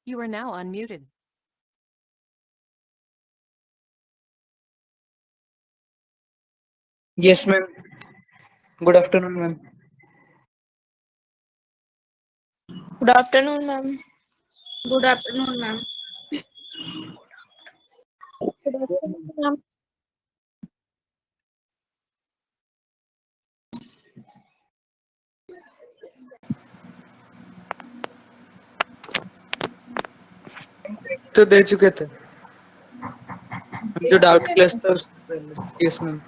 You are now unmuted. Yes, ma'am. Good afternoon, ma'am. Good afternoon, ma'am. Good afternoon, ma'am. Good afternoon, ma'am. तो दे चुके थे दे जो doubt चुके class थे। था उससे पहले। यस मैम,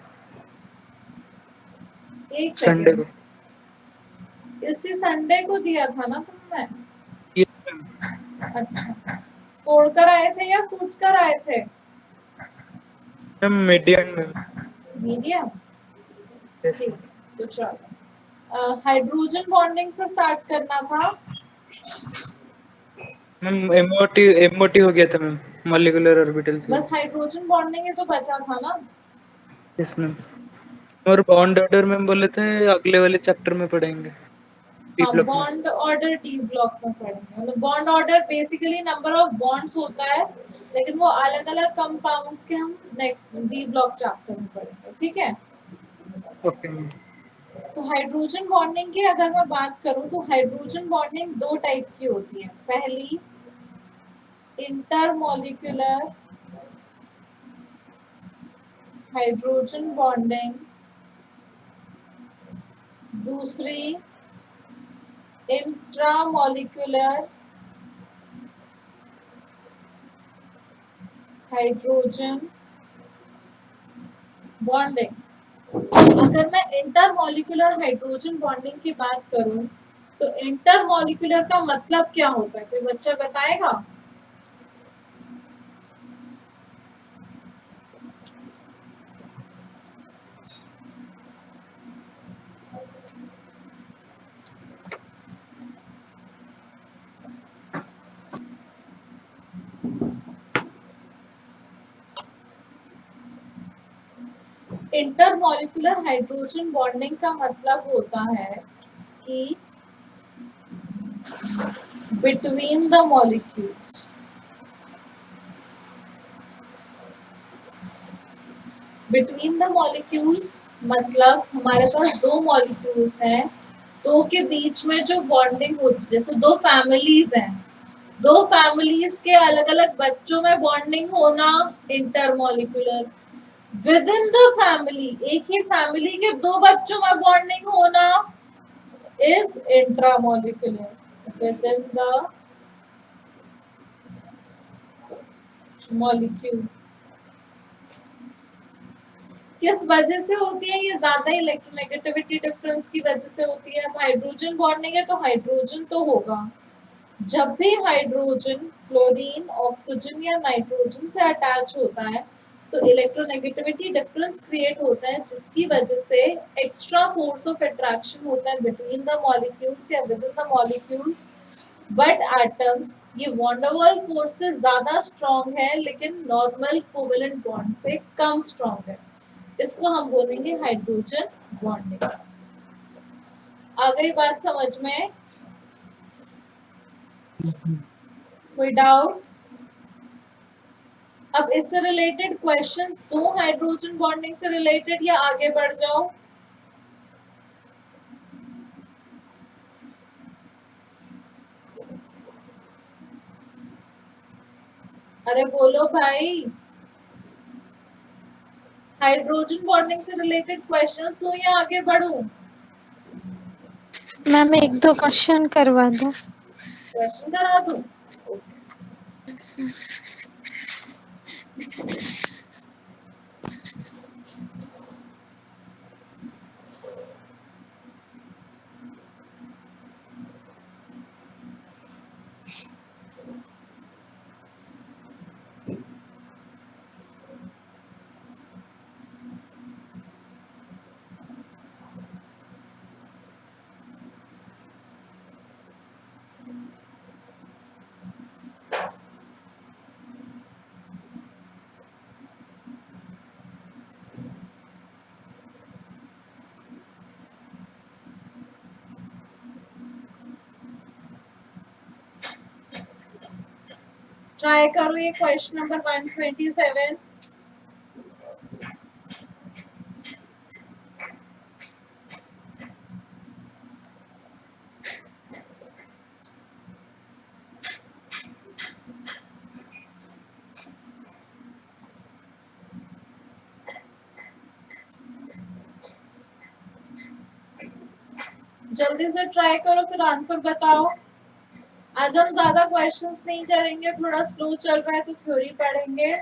एक संडे सेकेंड, को। इसी संडे को दिया था ना तुमने? Yes ma'am. अच्छा, फोड़ कर आए थे या फूट कर आए थे? Ma'am medium ma'am. Medium, yes ठीक है, तो चलो हाइड्रोजन बॉन्डिंग से स्टार्ट करना था। मैम। एमओटी हो गया था मैम, मॉलिक्यूलर ऑर्बिटल से। बस हाइड्रोजन बॉन्डिंग ही तो बचा था ना। Yes ma'am. और बॉन्ड ऑर्डर मैम बोले थे अगले वाले चैप्टर में पढ़ेंगे, डी हाँ, ब्लॉक में। बॉन्ड ऑर्डर डी ब्लॉक में पढ़ेंगे। मतलब bond order basically number of bonds होता है, लेकिन वो अलग अलग कंपाउंड्स के हम नेक्स्ट डी ब्लॉक चैप्टर में पढ़ेंगे, ठीक है। Okay ma'am. तो हाइड्रोजन बॉन्डिंग की अगर मैं बात करूं तो हाइड्रोजन बॉन्डिंग दो टाइप की होती है। पहली इंटरमॉलिक्यूलर हाइड्रोजन बॉन्डिंग, दूसरी इंट्रामॉलिक्यूलर हाइड्रोजन बॉन्डिंग। अगर मैं इंटरमॉलिक्यूलर हाइड्रोजन बॉन्डिंग की बात करूं तो इंटरमॉलिक्यूलर का मतलब क्या होता है, कोई बच्चा बताएगा? इंटरमॉलिक्यूलर हाइड्रोजन बॉन्डिंग का मतलब होता है कि between the molecules, between the molecules मतलब हमारे पास दो मॉलिक्यूल्स हैं, दो के बीच में जो बॉन्डिंग होती है, जैसे दो फैमिलीज हैं, दो फैमिलीज के अलग अलग बच्चों में बॉन्डिंग होना intermolecular. With in the family, एक ही फैमिली के दो बच्चों में बॉन्डिंग होना is intramolecular. With in the molecule किस वजह से होती है? ये ज्यादा इलेक्ट्रोनेगेटिविटी डिफरेंस की वजह से होती है। हाइड्रोजन बॉन्डिंग है तो हाइड्रोजन तो होगा। जब भी हाइड्रोजन फ्लोरीन ऑक्सीजन या नाइट्रोजन से अटैच होता है तो इलेक्ट्रोनेगेटिविटी डिफरेंस क्रिएट होता है, जिसकी वजह से एक्स्ट्रा फोर्स ऑफ अट्रैक्शन होता है बिटवीन द मॉलिक्यूल्स या with in the molecules. But atoms, ये वॉन्डरवॉल फोर्स से ज्यादा स्ट्रॉन्ग है लेकिन नॉर्मल कोवेलेंट बॉन्ड से कम स्ट्रॉन्ग है। इसको हम बोलेंगे हाइड्रोजन बॉन्डिंग। आ गई बात समझ में? कोई डाउट? अब इससे रिलेटेड क्वेश्चंस दो हाइड्रोजन बॉन्डिंग से रिलेटेड, या आगे बढ़ जाओ? अरे बोलो भाई, हाइड्रोजन बॉन्डिंग से रिलेटेड क्वेश्चंस दो या आगे बढ़ूं? मैम एक दो क्वेश्चन करवा दो। क्वेश्चन करा दूं? ट्राई करो ये क्वेश्चन नंबर 127। जल्दी से ट्राई करो फिर आंसर बताओ। आज हम ज्यादा क्वेश्चंस नहीं करेंगे, थोड़ा स्लो चल रहा है तो थ्योरी पढ़ेंगे।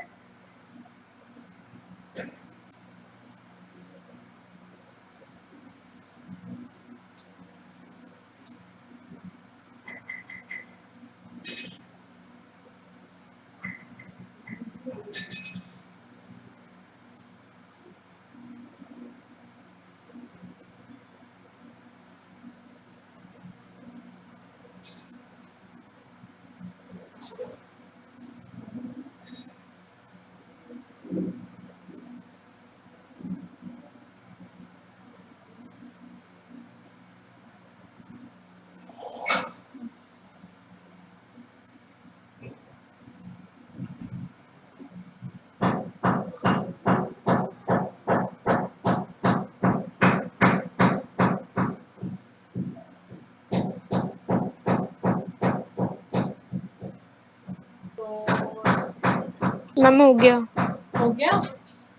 मैम हो गया। हो गया,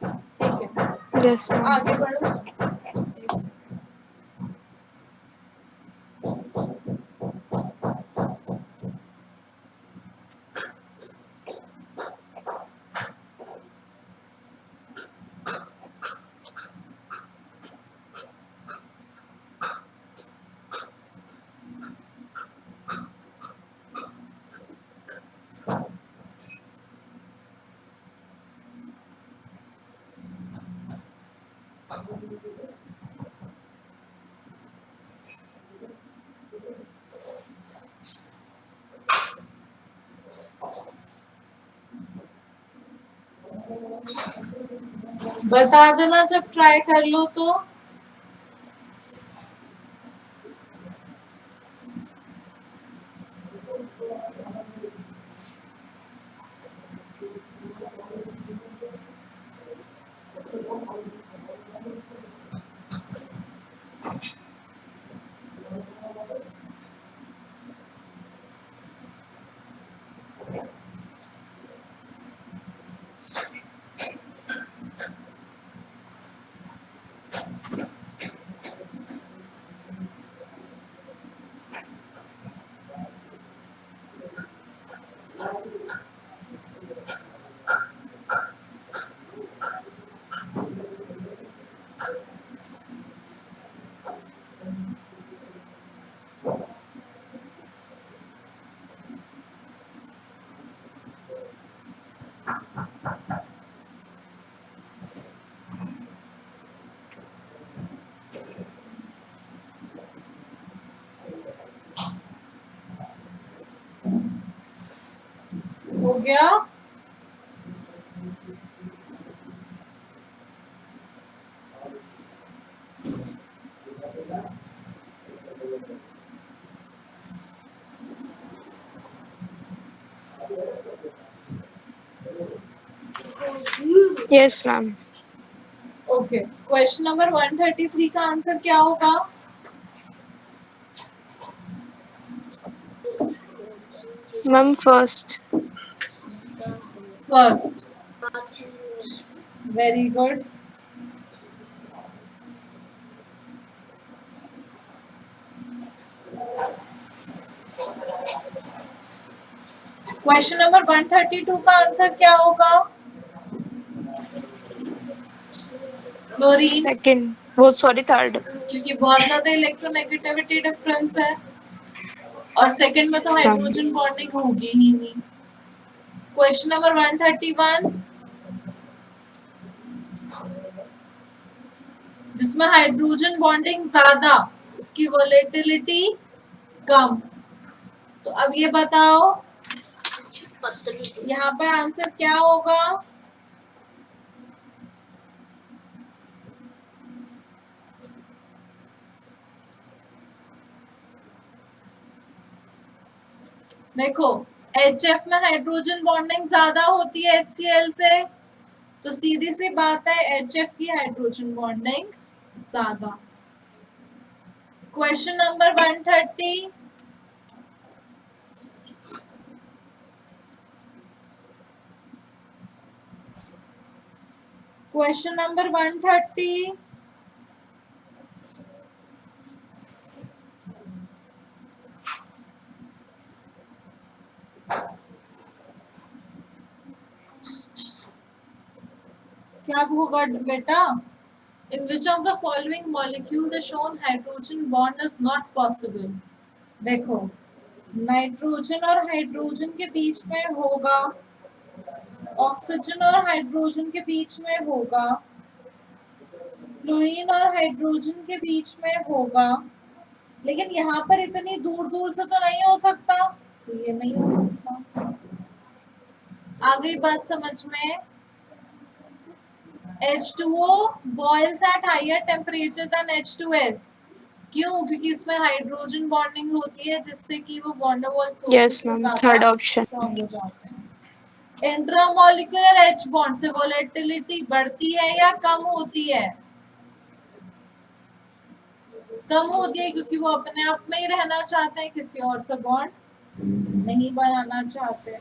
ठीक है, यस मैम। आगे बढ़ो। एक second। बता देना जब ट्राई कर लो तो। हो गया, yes ma'am. Okay. Question number 133 का आंसर क्या होगा? Ma'am first. First, very good. Question number 132 का आंसर क्या होगा? क्लोरीन, सेकंड, वो सॉरी थर्ड। क्योंकि बहुत ज्यादा इलेक्ट्रोनेगेटिविटी डिफरेंस है और सेकंड में तो यस मैम। हाइड्रोजन बॉन्डिंग होगी ही नहीं। क्वेश्चन नंबर 131, जिसमें हाइड्रोजन बॉन्डिंग ज्यादा, उसकी वोलेटिलिटी कम। तो अब ये बताओ यहाँ पर आंसर क्या होगा? देखो, HF में हाइड्रोजन बॉन्डिंग ज्यादा होती है HCl से, तो सीधी सी बात है HF की हाइड्रोजन बॉन्डिंग ज्यादा। क्वेश्चन नंबर 130, क्वेश्चन नंबर 130, क्या होगा बेटा? In which of the following molecule the shown hydrogen bond is not possible? देखो, नाइट्रोजन और हाइड्रोजन के बीच में होगा, ऑक्सीजन और हाइड्रोजन के बीच में होगा, फ्लोरीन और हाइड्रोजन के बीच में होगा, लेकिन यहाँ पर इतनी दूर दूर से तो नहीं हो सकता, तो ये नहीं हो सकता। आ गई बात समझ में? H2O boils at higher temperature than H2S. क्यों? क्योंकि इसमें हाइड्रोजन बॉन्डिंग होती है जिससे कि वो van der Waals forces Yes, से ma'am. ज्यादा Third option. स्ट्रांग हो जाते हैं। इंट्रामोलिकुलर H बॉन्ड से वोलेटिलिटी बढ़ती है या कम होती है? कम होती है, क्योंकि वो अपने आप में ही रहना चाहते हैं, किसी और से बॉन्ड नहीं बनाना चाहते।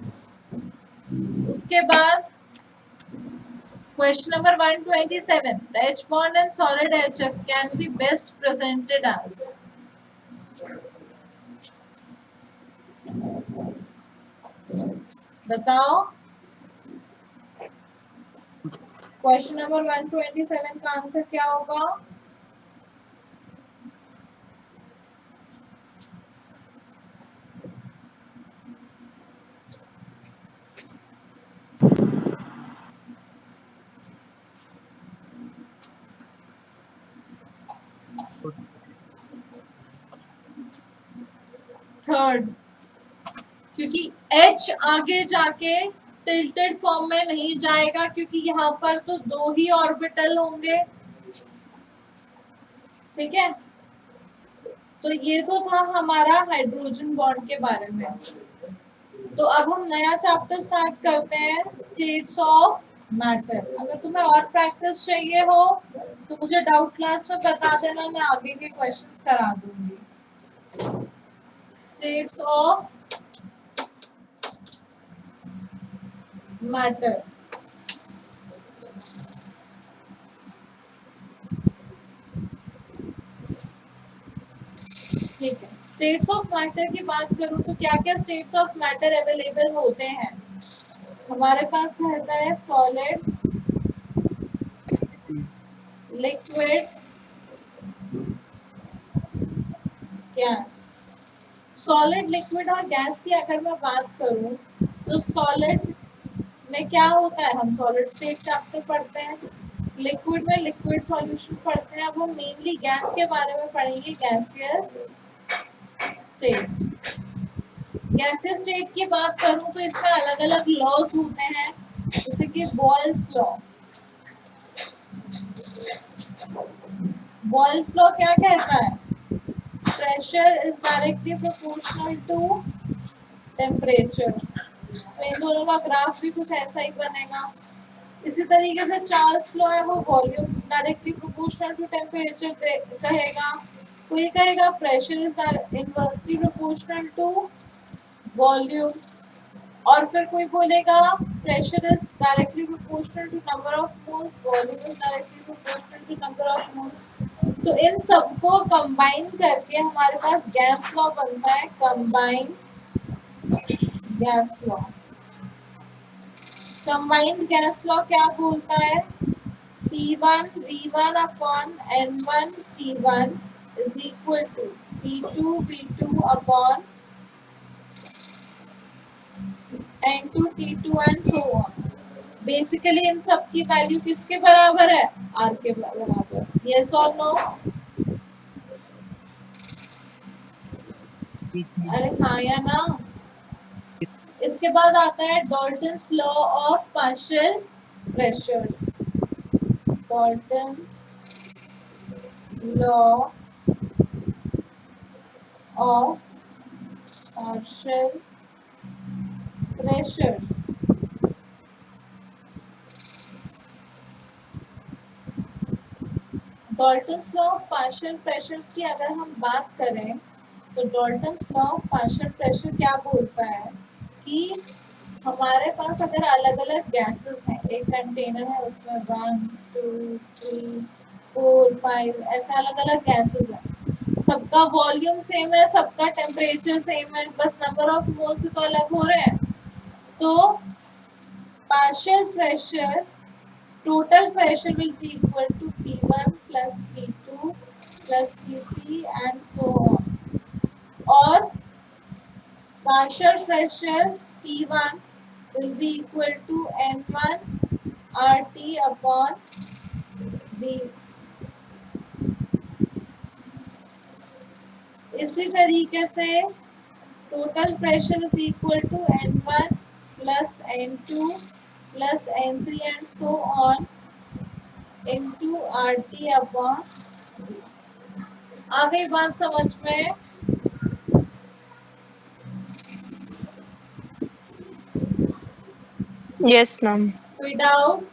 उसके बाद question number 127, the H bond in solid HF can be best presented as? बताओ। क्वेश्चन नंबर 127 का आंसर क्या होगा? थर्ड, क्योंकि H आगे जाके टिल्टेड फॉर्म में नहीं जाएगा, क्योंकि यहाँ पर तो दो ही ऑर्बिटल होंगे, ठीक है। तो ये तो था हमारा हाइड्रोजन बॉन्ड के बारे में। तो अब हम नया चैप्टर स्टार्ट करते हैं, स्टेट्स ऑफ मैटर। अगर तुम्हें और प्रैक्टिस चाहिए हो तो मुझे डाउट क्लास में बता देना, मैं आगे के क्वेश्चंस करा दूंगी। स्टेट्स ऑफ मैटर, ठीक है। स्टेट्स ऑफ मैटर की बात करूं तो क्या क्या स्टेट्स ऑफ मैटर अवेलेबल होते हैं? हमारे पास रहता है solid, liquid, gas. Solid, liquid और गैस की अगर मैं बात करूं तो सॉलिड में क्या होता है, हम सॉलिड स्टेट चैप्टर पढ़ते हैं। लिक्विड में लिक्विड सॉल्यूशन पढ़ते हैं। अब हम मेनली गैस के बारे में पढ़ेंगे, गैसियस स्टेट। गैसियस स्टेट की बात करूं तो इसमें अलग अलग लॉज होते हैं, जैसे कि बॉयल्स लॉ। बॉयल्स लॉ क्या कहता है? Pressure is directly proportional to temperature. तो इन दोनों का ग्राफ भी कुछ ऐसा ही बनेगा। इसी तरीके से चार्ल्स लॉ है, वो volume directly proportional to temperature कहेगा। कोई कहेगा pressure is inversely proportional to volume, और फिर कोई बोलेगा pressure is directly proportional to number of moles, volume is directly proportional to number of moles. तो इन सबको कंबाइन करके हमारे पास गैस लॉ बनता है, combined gas law. Combined gas law क्या बोलता है? P1 V1 upon N1 P1 is equal to P2 V2 upon N2 T2 and so on. Basically इन सब की वैल्यू किसके बराबर है? R के बराबर। Yes or no? अरे हाँ या ना? इसके बाद आता है Dalton's law of partial pressures. Dalton's law of partial pressures. Dalton's law of partial pressures की अगर हम बात करें तो Dalton's law of partial pressure क्या बोलता है कि हमारे पास अगर अलग अलग गैसेस हैं, एक कंटेनर है उसमें 1 2 3 4 5 ऐसे अलग अलग गैसेस हैं, सबका वॉल्यूम सेम है, सबका टेम्परेचर सेम है, बस नंबर ऑफ मोल्स तो अलग हो रहे हैं, तो partial pressure total pressure will be equal to P1 plus P2 plus P3 and so on. और partial pressure P1 will be equal to N1 RT upon V. इसी तरीके से total pressure is equal to N1 plus N2 plus N3 and so on into RT upon V. आ गई बात समझ में? Yes, ma'am. कोई doubt?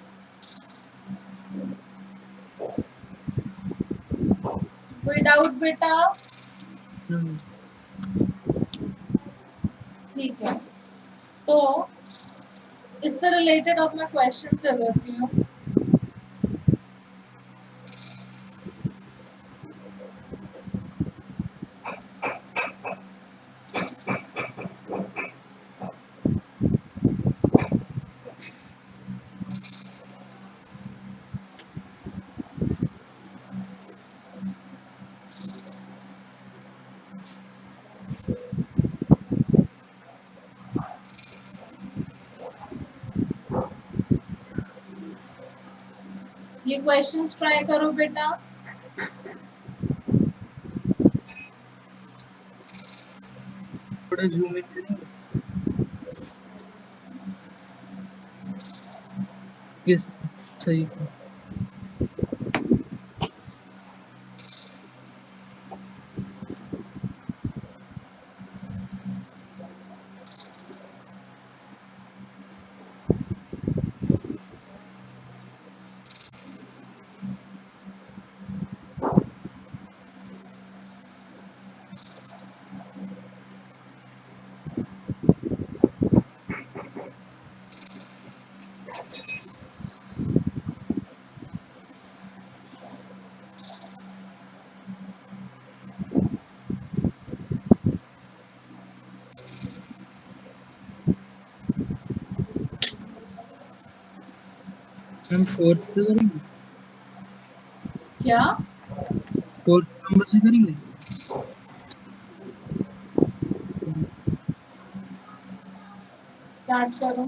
कोई doubt बेटा? ठीक है, तो इससे रिलेटेड अब मैं क्वेश्चंस दे देती हूँ। ये क्वेश्चंस ट्राई करो बेटा। थोड़ा जूम इन करेंगे। यस, सही है। हम फोर्थ से करेंगे, क्या? फोर्थ नंबर से करेंगे। स्टार्ट करो।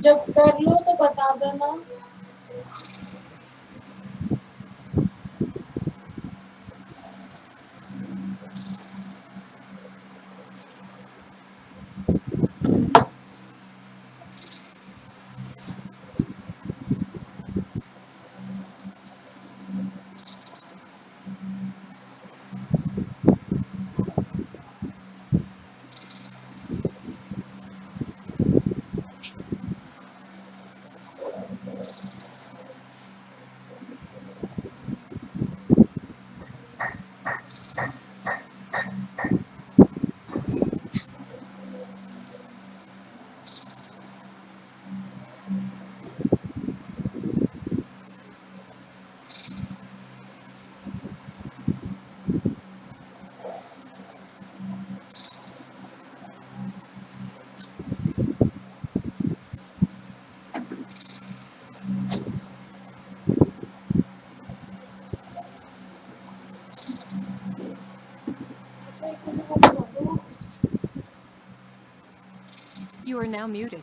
जब कर लो तो बता देना। You are now muted.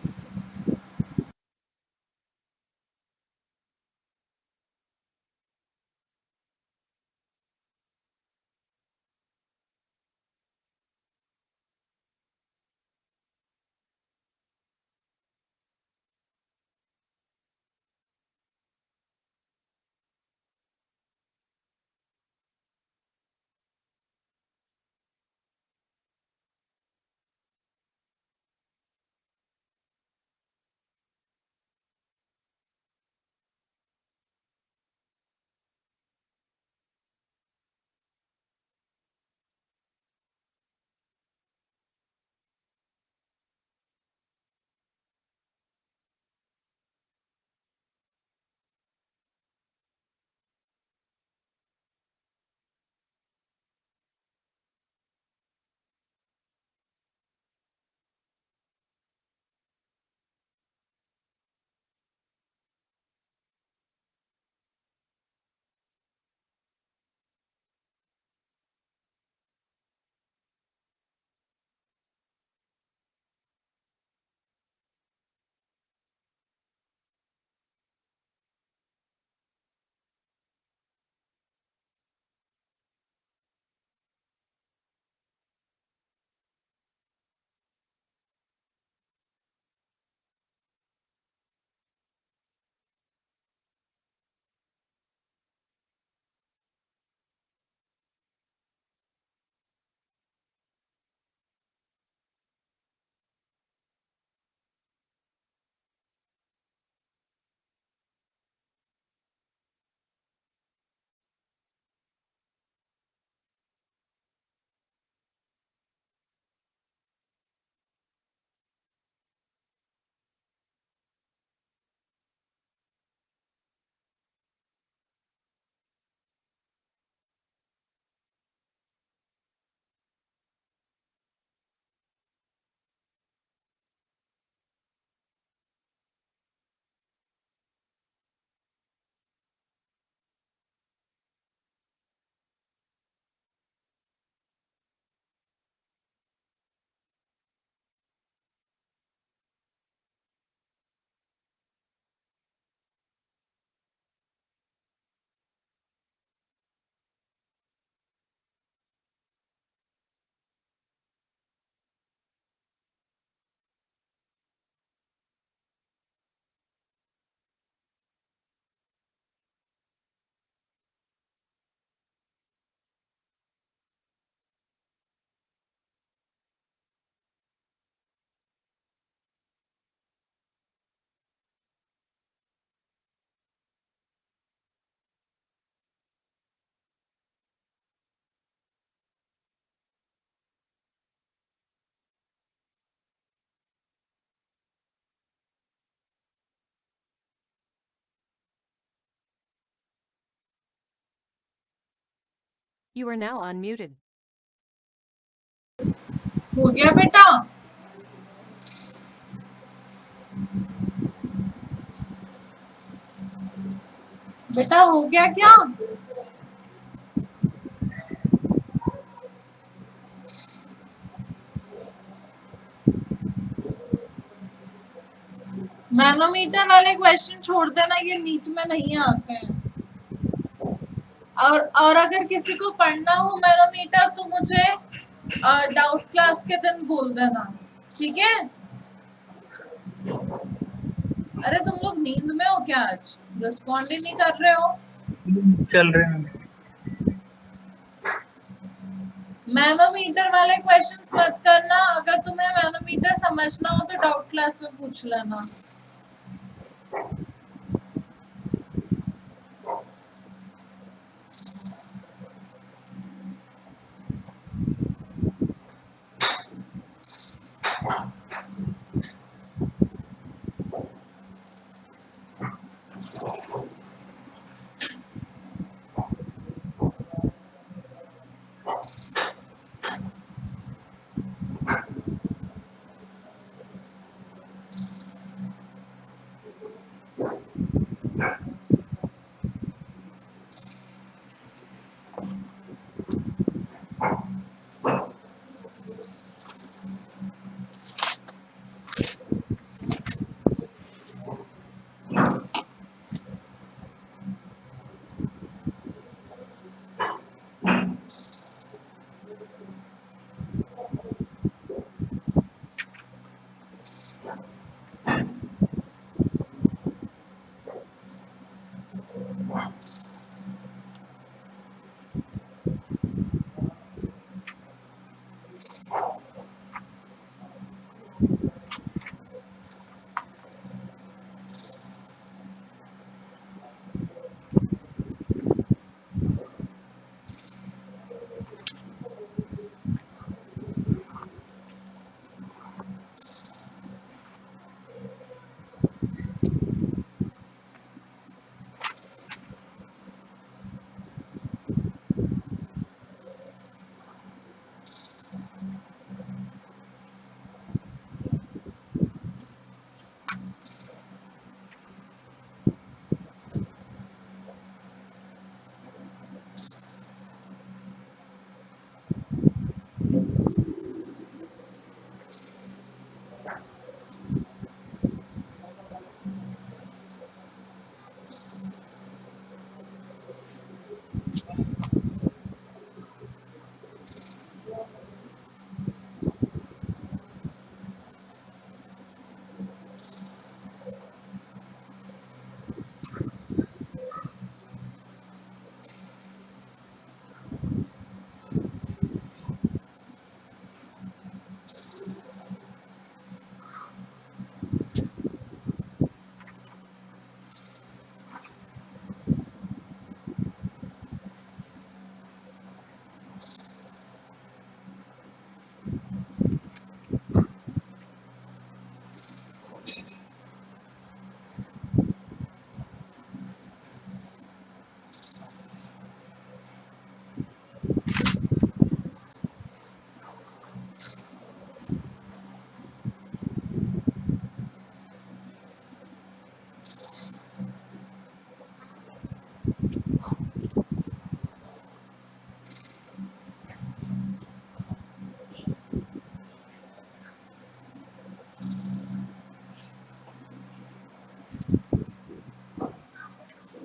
You are now unmuted. हो गया बेटा? बेटा हो गया क्या? मैनोमीटर वाले क्वेश्चन छोड़ देना, ये नीट में नहीं आते हैं। और अगर किसी को पढ़ना हो मैनोमीटर तो मुझे डाउट क्लास के दिन बोल देना, ठीक है? अरे तुम लोग नींद में हो क्या? आज रिस्पॉन्ड ही नहीं कर रहे हो। चल रहे हैं। मैनोमीटर वाले क्वेश्चंस मत करना। अगर तुम्हें मैनोमीटर समझना हो तो डाउट क्लास में पूछ लेना।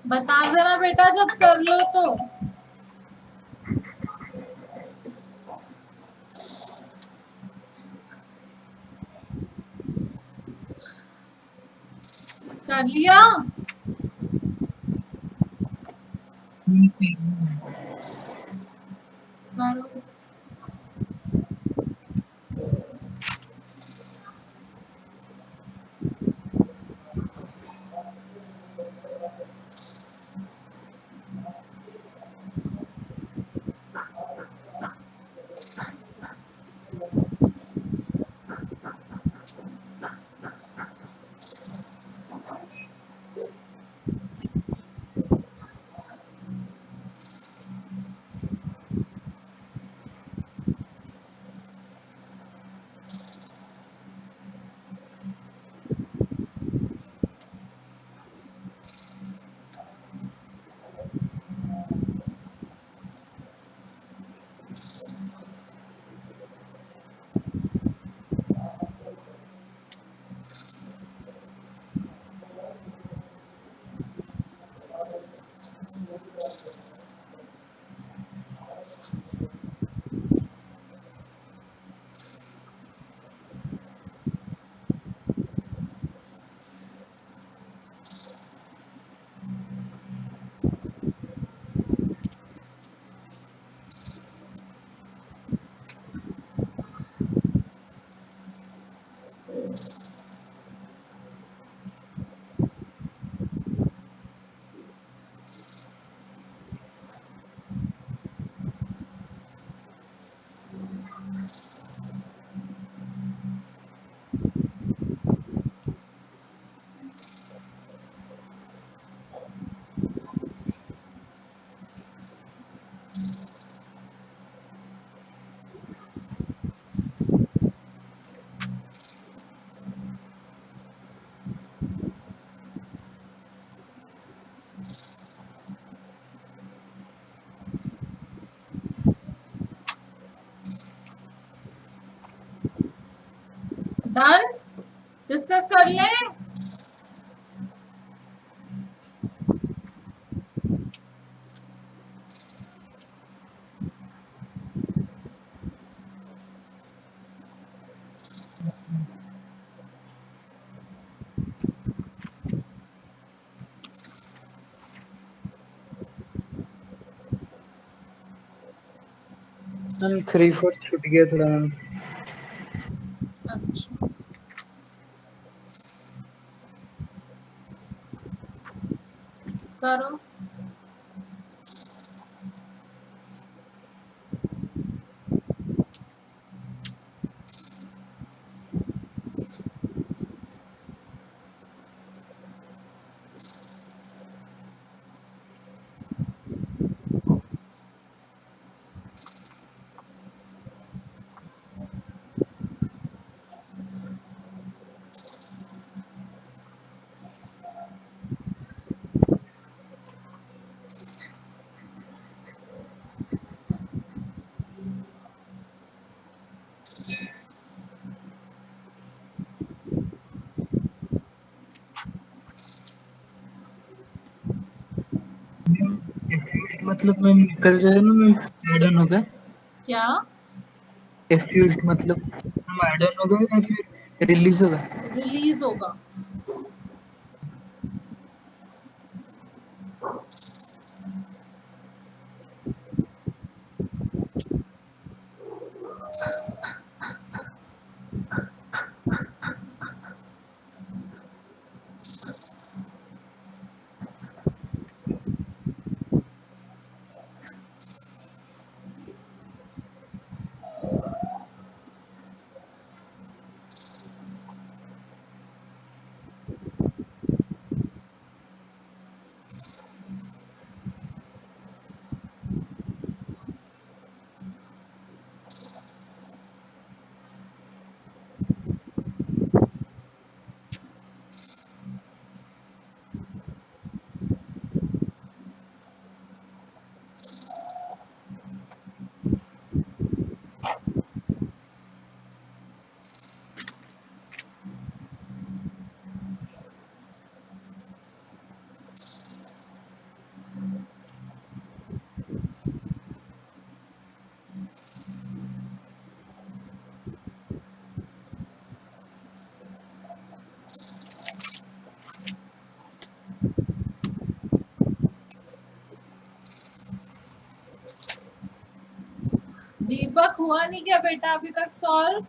बता देना बेटा जब कर लो तो। कर लिया? करो। डन डिस्कस कर लें मैम 3/4 छूट गया थोड़ा मैम। अच्छा करो एफ्यूज मतलब मैम निकल जाए ना मैम, ऐड ऑन होगा। क्या एफ्यूज मतलब मैम ऐड ऑन होगा या फिर रिलीज होगा? रिलीज होगा दीपक हुआ नहीं क्या बेटा अभी तक सॉल्व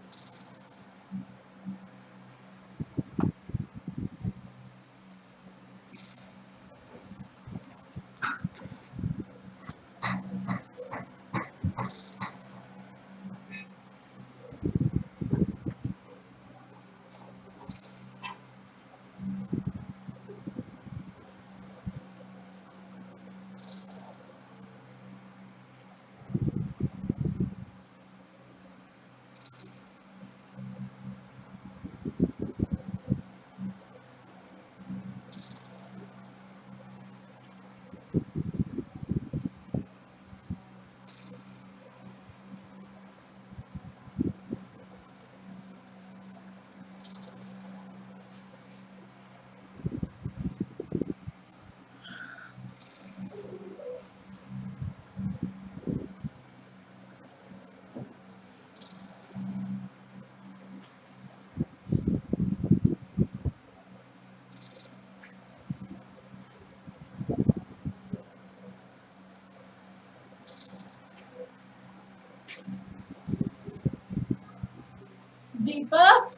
दीपक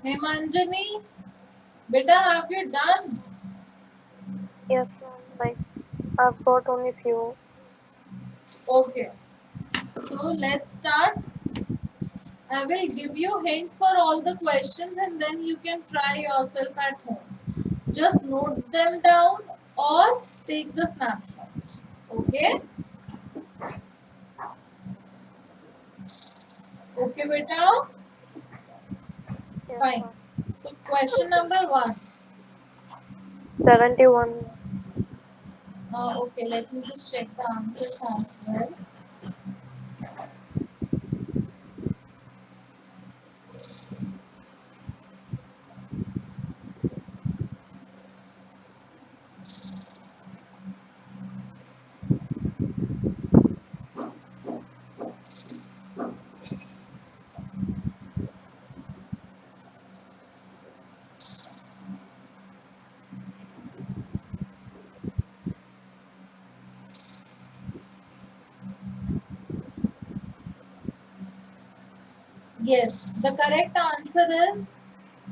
Himanjani बेटा have you done Yes, ma'am. Like, I've got only few. okay so let's start I will give you hint for all the questions and then you can try yourself at home just note them down or take the snapshots. Okay? Okay, beta? Yes, Fine. ma'am. So question number 1. 71. Okay, let me just check the answers as well. Yes, the correct answer is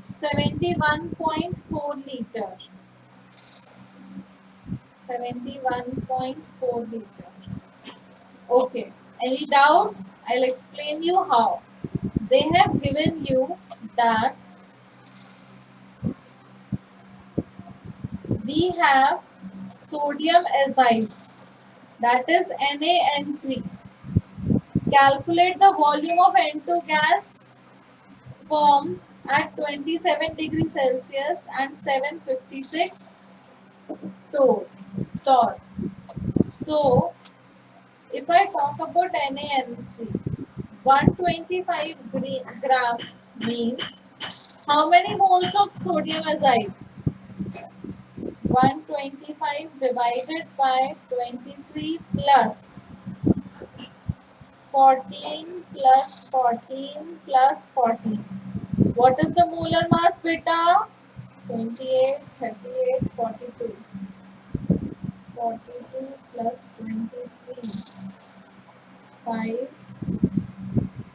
71.4 liter. 71.4 liter. Okay. Any doubts? I'll explain you how. They have given you that we have sodium azide, that is NaN3. Calculate the volume of N2 gas formed at 27 degrees Celsius and 756 torr. So, if I talk about NaN3, 125 gram means how many moles of sodium azide? 125 divided by 23 plus 14 plus 14 plus 14. What is the molar mass, beta? 28, 38, 42. 42 plus 23. 5,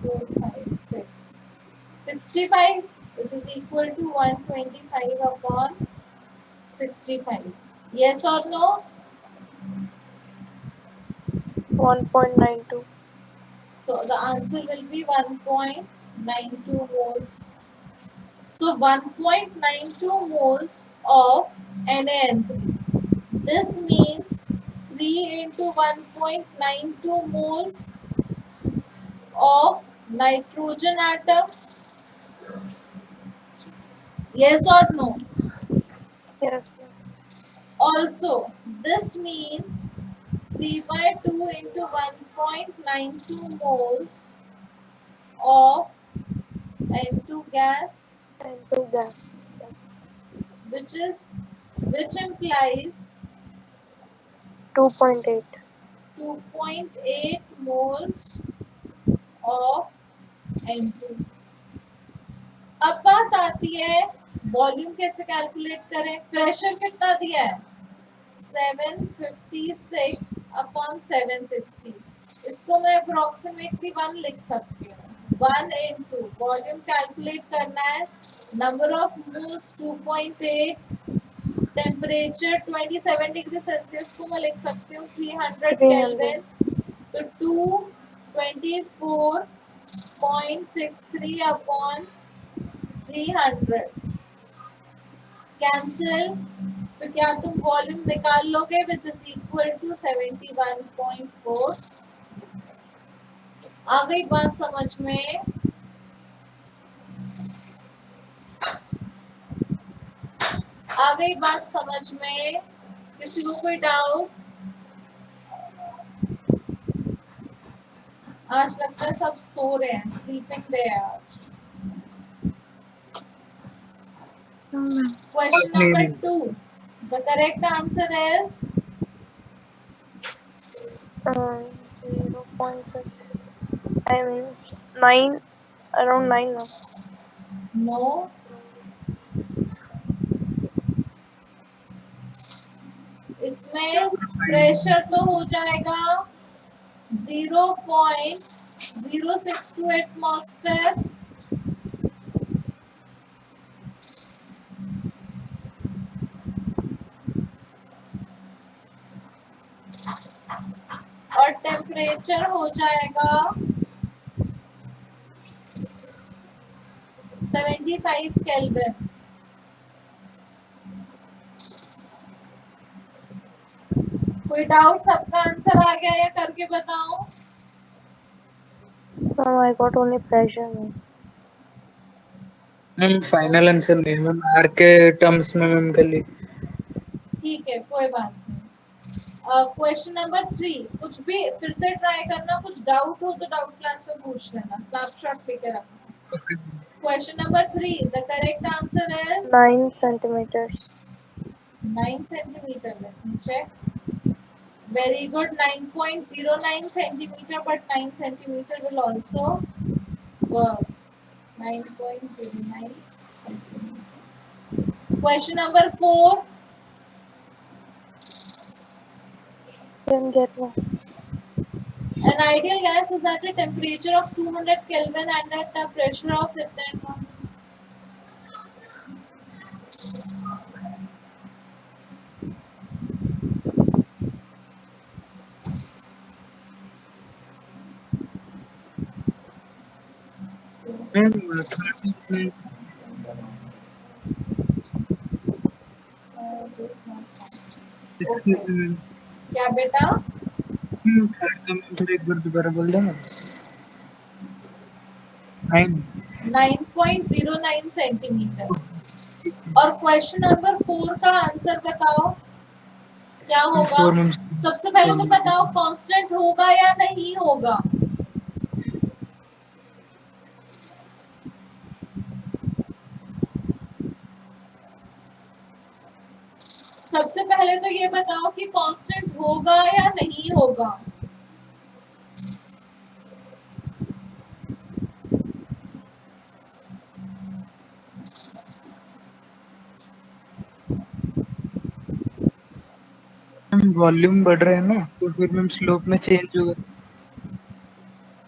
4, 5, 6. 65, which is equal to 125 upon 65. Yes or no? 1.92. So the answer will be 1.92 moles. So 1.92 moles of NaN3. This means 3 into 1.92 moles of nitrogen atom. Yes or no? Yes, ma'am. Also, this means 3 by 2 into 1.92 moles of N2 gas, And 2 gas. Yes. which implies 2.8. 2.8 moles of N2. अब बात आती है volume कैसे calculate करें. Pressure कितना दिया है? 756 upon 760. इसको मैं अप्रोक्सीमेटली 1 लिख सकती हूँ. 1 into वॉल्यूम कैलकुलेट करना है. Number of moles 2.8. Temperature 27 degree Celsius को मैं लिख सकती हूँ 300 केल्विन. तो 224.63 अपॉन 300 कैंसिल. तो क्या तुम वॉल्यूम निकाल लोगे विच इज इक्वल टू 71.4. आ गई बात समझ में? आ गई बात समझ में? किसी को कोई डाउट? आज लगता है सब सो रहे हैं. स्लीपिंग डे है आज. Question number 2. The correct answer is 0.6. I mean 9. Around 9 now. no. इसमें प्रेशर तो हो जाएगा 0.062 एटमॉस्फेयर. और टेम्परेचर हो जाएगा 75 केल्विन. कोई डाउट? सबका आंसर आ गया या करके बताओ? Ma'am, I got only pressure. Ma'am. Ma'am final answer नहीं है मैम, आर के टर्म्स में मैम के लिए। ठीक है, कोई बात नहीं। क्वेश्चन नंबर 3, कुछ भी फिर से ट्राई करना, कुछ डाउट हो तो डाउट क्लास में पूछ लेना, स्नैपशॉट लेके रखना। Okay question number 3, the correct answer is 9 centimeters. 9 centimeter. Let me check. Very good, 9.09 centimeter, but 9 centimeter will also work. 9.09 centimeter. Question number 4. Didn't get one. An ideal gas is at a temperature of 200 Kelvin and at a pressure of इतना। Ma'am क्या बेटा? थोड़ा एक बार दोबारा बोल देंगे। 9 9.09 centimetre. और question number 4 का आंसर बताओ क्या होगा? 4 मैम। सबसे पहले तो बताओ कांस्टेंट होगा या नहीं होगा? सबसे पहले तो ये बताओ कि कांस्टेंट होगा या नहीं होगा? मैम वॉल्यूम बढ़ रहा है ना, तो फिर मैम स्लोप में चेंज होगा,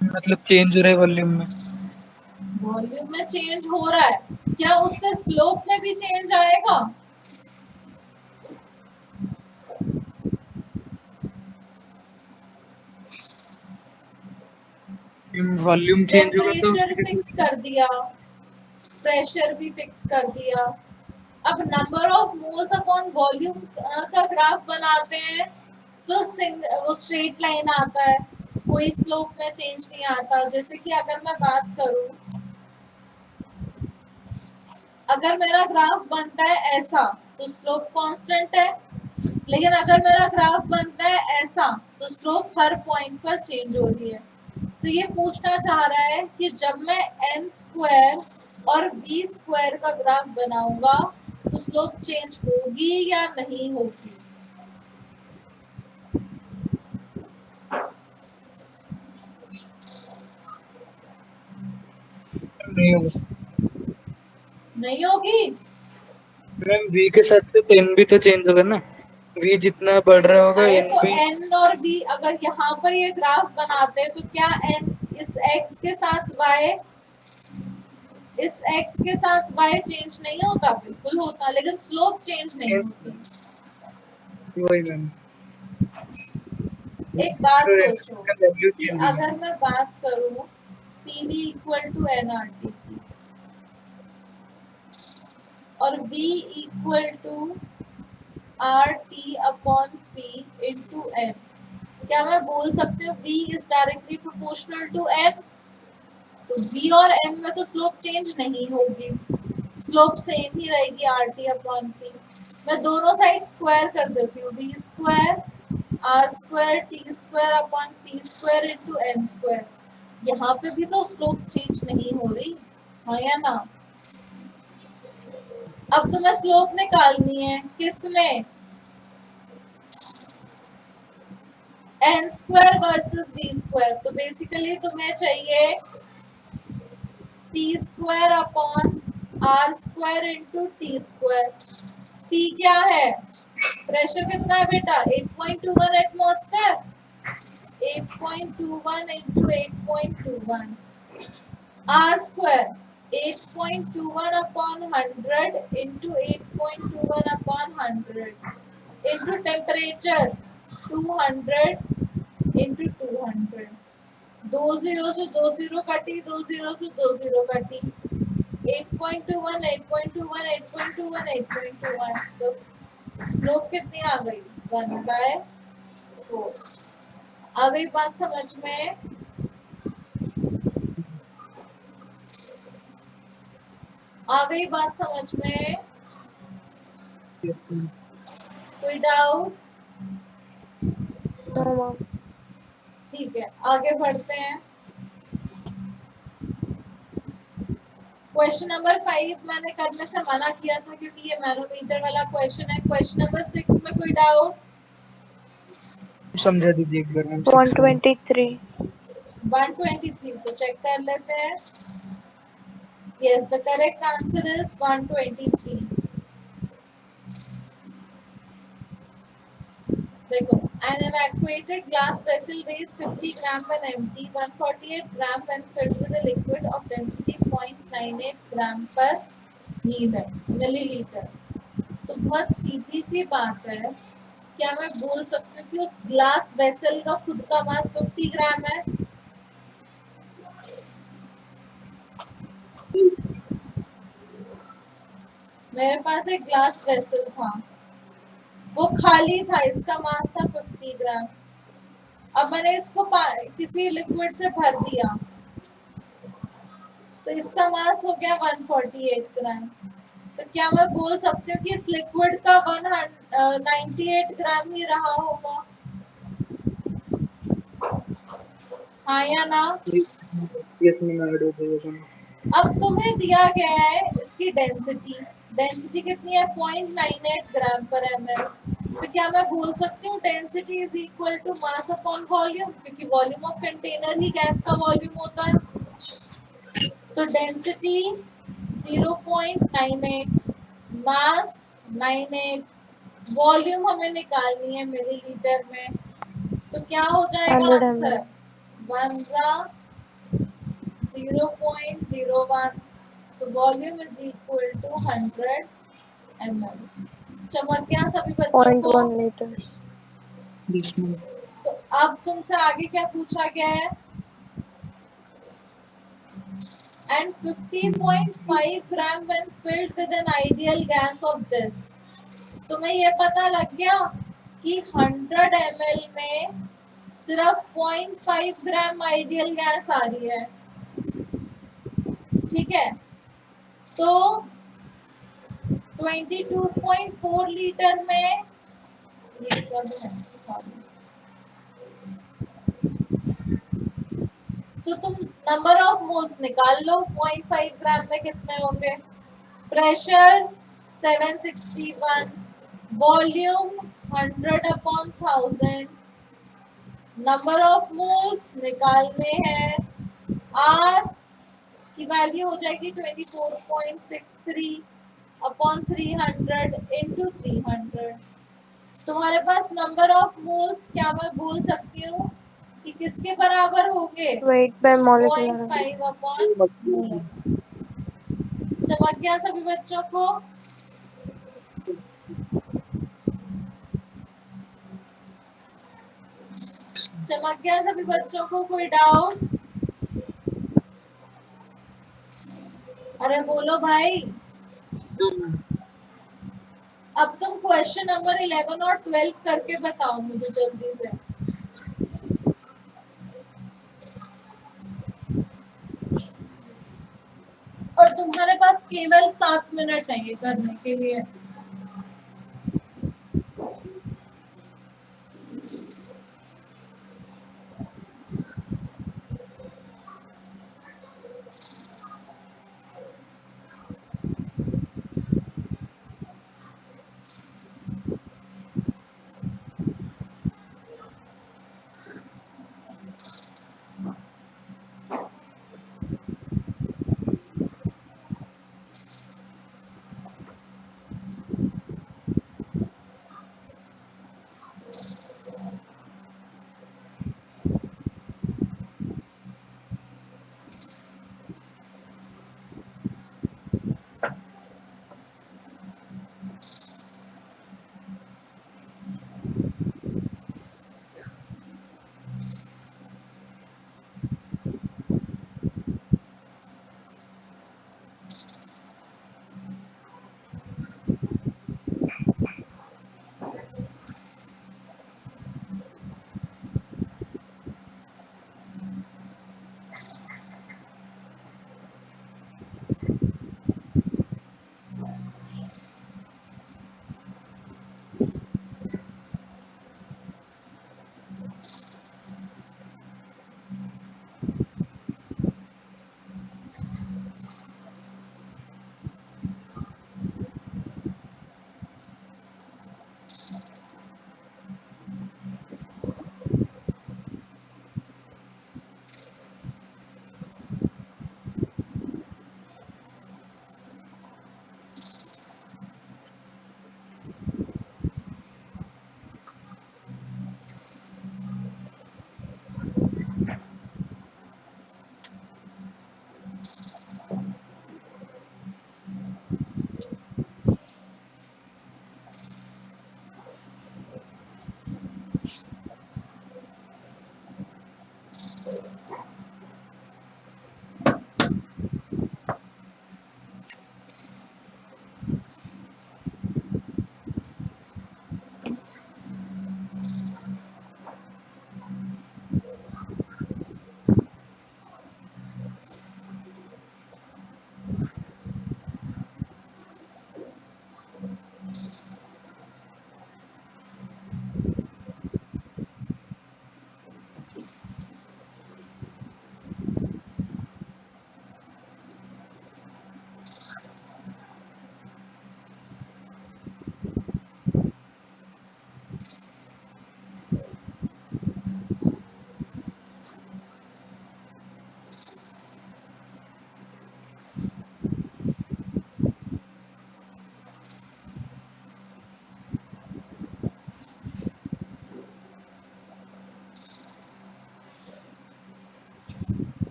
मतलब चेंज हो रहा है वॉल्यूम में। वॉल्यूम में चेंज हो रहा है, क्या उससे स्लोप में भी चेंज आएगा? वॉल्यूम चेंज होगा तो टेम्परेचर फिक्स कर दिया, प्रेशर भी फिक्स कर दिया। अब number of moles upon volume का ग्राफ बनाते हैं तो वो स्ट्रेट लाइन आता है, कोई स्लोप में चेंज नहीं आता। जैसे कि अगर मैं बात करूं, अगर मेरा ग्राफ बनता है ऐसा तो स्लोप कांस्टेंट है, लेकिन अगर मेरा ग्राफ बनता है ऐसा तो स्लोप हर पॉइंट पर चेंज हो रही है। तो ये पूछना चाह रहा है कि जब मैं n स्क्वायर और v स्क्वायर का ग्राफ बनाऊंगा तो स्लोप चेंज होगी या नहीं होगी? नहीं होगा नहीं होगी। मैम। v के साथ से n भी तो चेंज होगा ना, v जितना बढ़ रहा होगा अरे n तो भी। n और v अगर यहाँ पर ये ग्राफ बनाते हैं तो क्या n इस x के साथ y, इस x के साथ y चेंज नहीं होता? बिल्कुल होता, लेकिन स्लोप चेंज नहीं होती। वही मैम। एक बात तो x सोचो का वैल्यू कि चेंज होगा। अगर मैं बात करूं PV इक्वल टू nRT की और V equal to RT upon P into N, क्या मैं बोल सकती हूँ V is directly proportional to N? तो V और N में तो स्लोप चेंज नहीं होगी, स्लोप सेम ही रहेगी RT अपॉन P। मैं दोनों साइड स्क्वायर कर देती हूँ, V square R square T square upon P square into N square. यहाँ पे भी तो स्लोप चेंज नहीं हो रही, हाँ या ना? अब तुम्हें स्लोप निकालनी है किसमें? n square versus v square. तो बेसिकली तुम्हें चाहिए p square upon r square into T square. p क्या है? प्रेशर कितना है बेटा? 8.21 atmosphere. 8.21 into 8.21 r square 8.21 upon 100 into 8.21 upon 100 into temperature 200 into 200। 2 zero से 2 जीरो कटी, 2 जीरो से 2 जीरो कटी। 8.21 8.21 8.21 8.21। तो स्लोप कितनी आ गई? 1/2। 4 आ गई बात समझ में? आ गई बात समझ में? Yes ma'am. कोई डाउट? No, ma'am. ठीक है, आगे बढ़ते हैं। क्वेश्चन नंबर 5 मैंने करने से मना किया था क्योंकि ये मैनोमीटर वाला क्वेश्चन है। क्वेश्चन नंबर 6 में कोई डाउट? समझा दीजिए एक बार मैम। 123. 123 तो चेक कर लेते हैं। Yes, the correct answer is 123। देखो, an evacuated glass vessel weighs 50 gram when empty, 148 gram when filled with a liquid of density 0.98 gram per milliliter। तो बहुत सीधी सी बात है, क्या मैं बोल सकती हूँ कि उस ग्लास वेसल का खुद का मास 50 ग्राम है? मेरे पास एक ग्लास वेसल था, वो खाली था, इसका मास था 50 ग्राम। अब मैंने इसको किसी लिक्विड से भर दिया तो इसका मास हो गया 148 ग्राम। तो क्या मैं बोल सकती हूँ कि इस लिक्विड का 198 ग्राम ही रहा होगा? हाँ या ना? यस मैम, ऐड हो जाएगा मैम। अब तुम्हें दिया गया है इसकी डेंसिटी। डेंसिटी कितनी है? 0.98 ग्राम पर ml। तो क्या मैं बोल सकती हूँ density is equal to mass upon volume, क्योंकि वॉल्यूम ऑफ कंटेनर ही गैस का वॉल्यूम होता है। तो डेंसिटी 0.98, मास 98, वॉल्यूम हमें निकालनी है मिलीलीटर में। तो क्या हो जाएगा 100 आंसर? ml. 0.01। तो volume is equal to 100 ml। चमक गया सभी बच्चों को? 0.1 liters. Yes ma'am. तो अब तुमसे आगे क्या पूछा गया है? And 50.5 gram when filled with an ideal gas of this। तुम्हें ये पता लग गया कि 100 ml में सिर्फ 0.5 ग्राम आइडियल गैस आ रही है। ठीक है, तो 22.4 लीटर में ये कब है? सॉरी, तो तुम नंबर ऑफ मोल्स निकाल लो। 0.5 ग्राम में कितने होंगे? Pressure 761, volume 100 upon 1000, number of moles निकालने हैं। आर की वैल्यू हो जाएगी 24.63 अपॉन 300 इंटू 300। तुम्हारे पास नंबर ऑफ मोल्स क्या मैं बोल सकती हूँ कि किसके बराबर होंगे? Weight by molecular. 0.5 upon mole. चमक गया सभी बच्चों को? चमक गया सभी बच्चों को? कोई डाउट? अरे बोलो भाई। अब तुम क्वेश्चन नंबर 11 और 12 करके बताओ मुझे जल्दी से। और तुम्हारे पास केवल 7 मिनट है ये करने के लिए।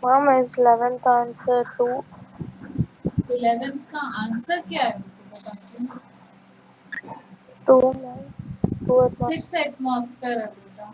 Mom, is 11th answer 2? 11th का आंसर क्या है? 2, ma'am. 2 at 6 एटमॉस्फेयर है बेटा.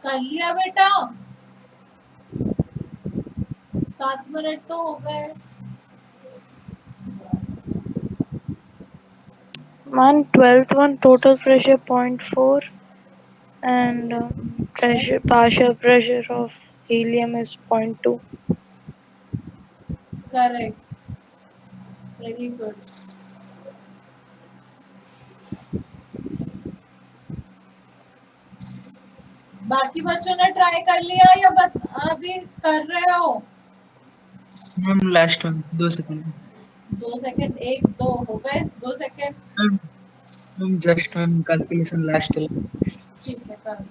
कर लिया बेटा. 7 मिनट तो हो गए. Man, 12th one, total pressure 0.4 and pressure, partial pressure of helium is 0.2. Correct. Very good. बाकी बच्चों ने ट्राई कर लिया या अभी कर रहे हो? Ma'am last one 2 second. 2 second. 1 2 हो गए. 2 second. Ma'am just ma'am calculation last. ठीक है, कर.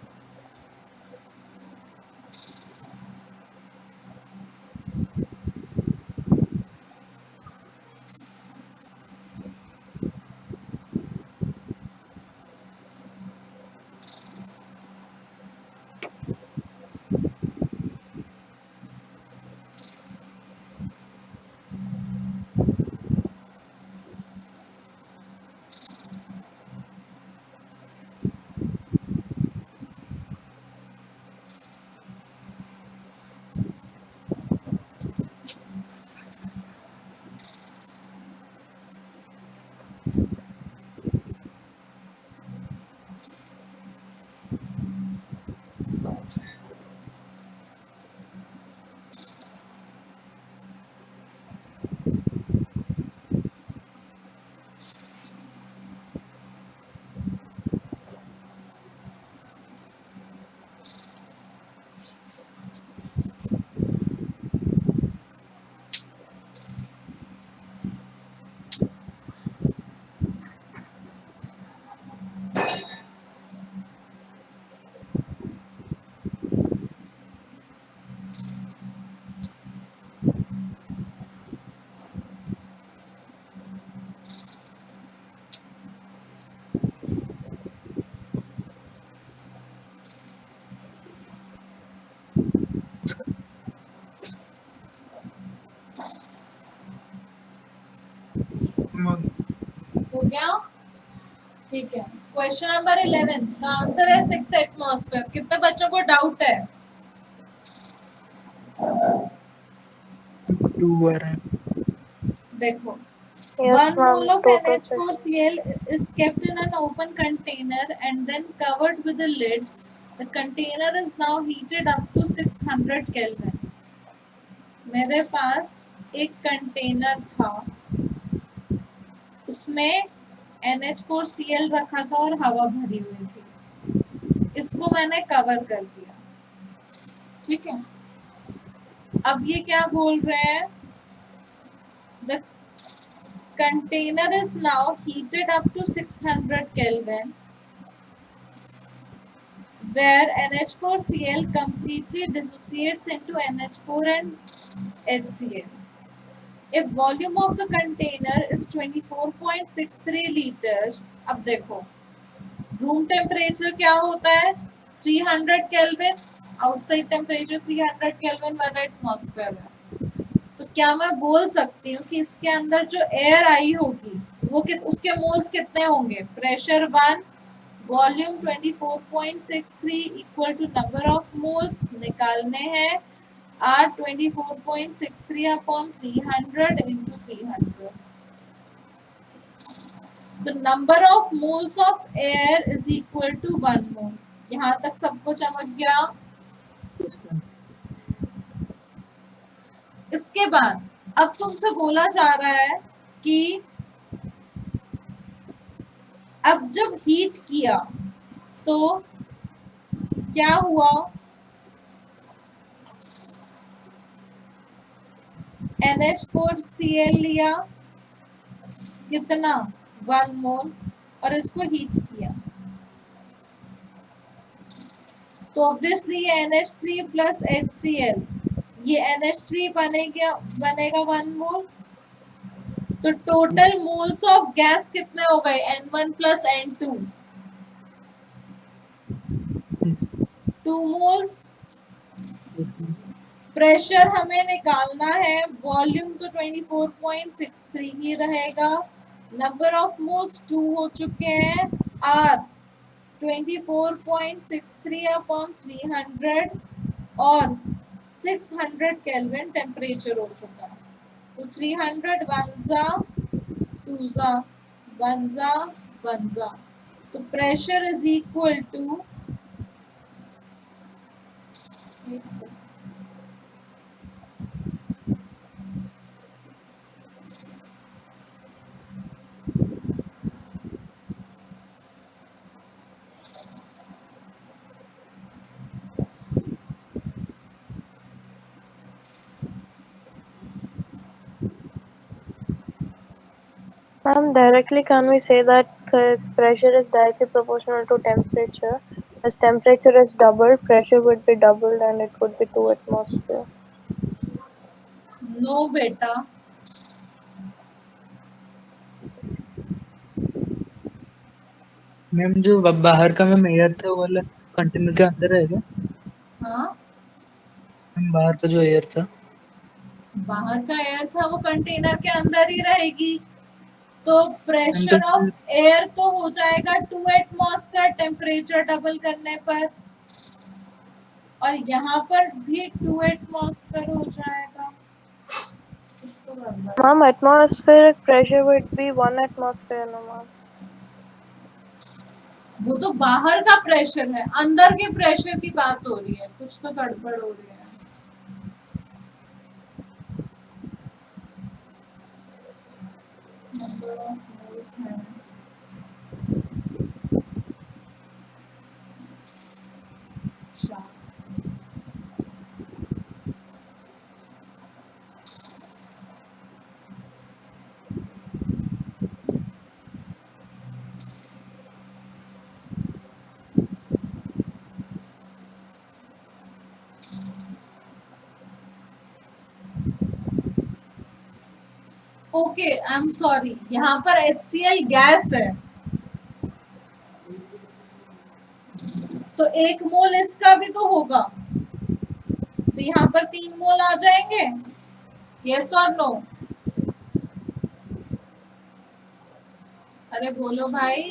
हो गया? ठीक है। क्वेश्चन नंबर 11 का आंसर है 6 एटमॉस्फेयर। कितने बच्चों को डाउट है? 2 आ रहा है। देखो, Yes, 1 ma'am. mole of Total pressure. NH4Cl is kept in an open container and then covered with a lid. The container is now heated up to 600 Kelvin. मेरे पास एक कंटेनर था, उसमें NH4Cl रखा था और हवा भरी हुई थी। इसको मैंने कवर कर दिया, ठीक है। अब ये क्या बोल रहे हैं? The container is now heated up to 600 Kelvin, where NH4Cl completely dissociates into NH4 and HCl. If volume of the container is 24.63 liters, अब देखो रूम टेम्परेचर क्या होता है? 300 kelvin, outside temperature 300 kelvin, 1 atmosphere है। तो क्या मैं बोल सकती हूँ कि इसके अंदर जो एयर आई होगी वो उसके मोल्स कितने होंगे? Pressure 1, volume 24.63 equal to number of moles निकालने हैं, R 24.63 upon 300 into 300. The number of moles of air is equal to 1 mole. यहाँ तक सबको चमक गया? इसके बाद अब तुमसे बोला जा रहा है कि अब जब हीट किया तो क्या हुआ? NH4Cl लिया, कितना? 1 मोल, और इसको हीट किया तो ऑब्वियसली ये NH3 प्लस HCl, ये NH3 बनेगा 1 मोल। तो टोटल मोल्स ऑफ गैस कितने हो गए? N1 plus N2, 2 moles. Pressure हमें निकालना है, वॉल्यूम तो 24.63 ही रहेगा, नंबर ऑफ मोल्स 2 हो चुके हैं, R 24.63 अपॉन 300 और 600 केल्विन टेम्परेचर हो चुका है। तो 300 1 2 1 तो pressure is equal to, Ma'am, directly can we say that pressure is directly proportional to temperature? As temperature is doubled, pressure would be doubled and it would be 2 atmosphere. No बेटा, ma'am जो बाहर का ma'am air था वो वाला container के अंदर रहेगा? हाँ मैम बाहर का जो एयर था, बाहर का एयर था वो कंटेनर के अंदर ही रहेगी। तो प्रेशर ऑफ एयर तो हो जाएगा 2 एटमॉस्फेयर टेम्परेचर डबल करने पर, और यहाँ पर भी 2 एटमॉस्फेयर हो जाएगा। Ma'am, atmospheric pressure would be 1 atmosphere, no ma'am. वो तो बाहर का प्रेशर है, अंदर के प्रेशर की बात हो रही है, कुछ तो गड़बड़ हो रही है। नंबर ऑफ मोल्स है, अच्छा ओके, आई एम सॉरी, यहाँ पर HCl गैस है तो 1 मोल इसका भी तो होगा, तो यहाँ पर 3 मोल आ जाएंगे। यस और नो? अरे बोलो भाई।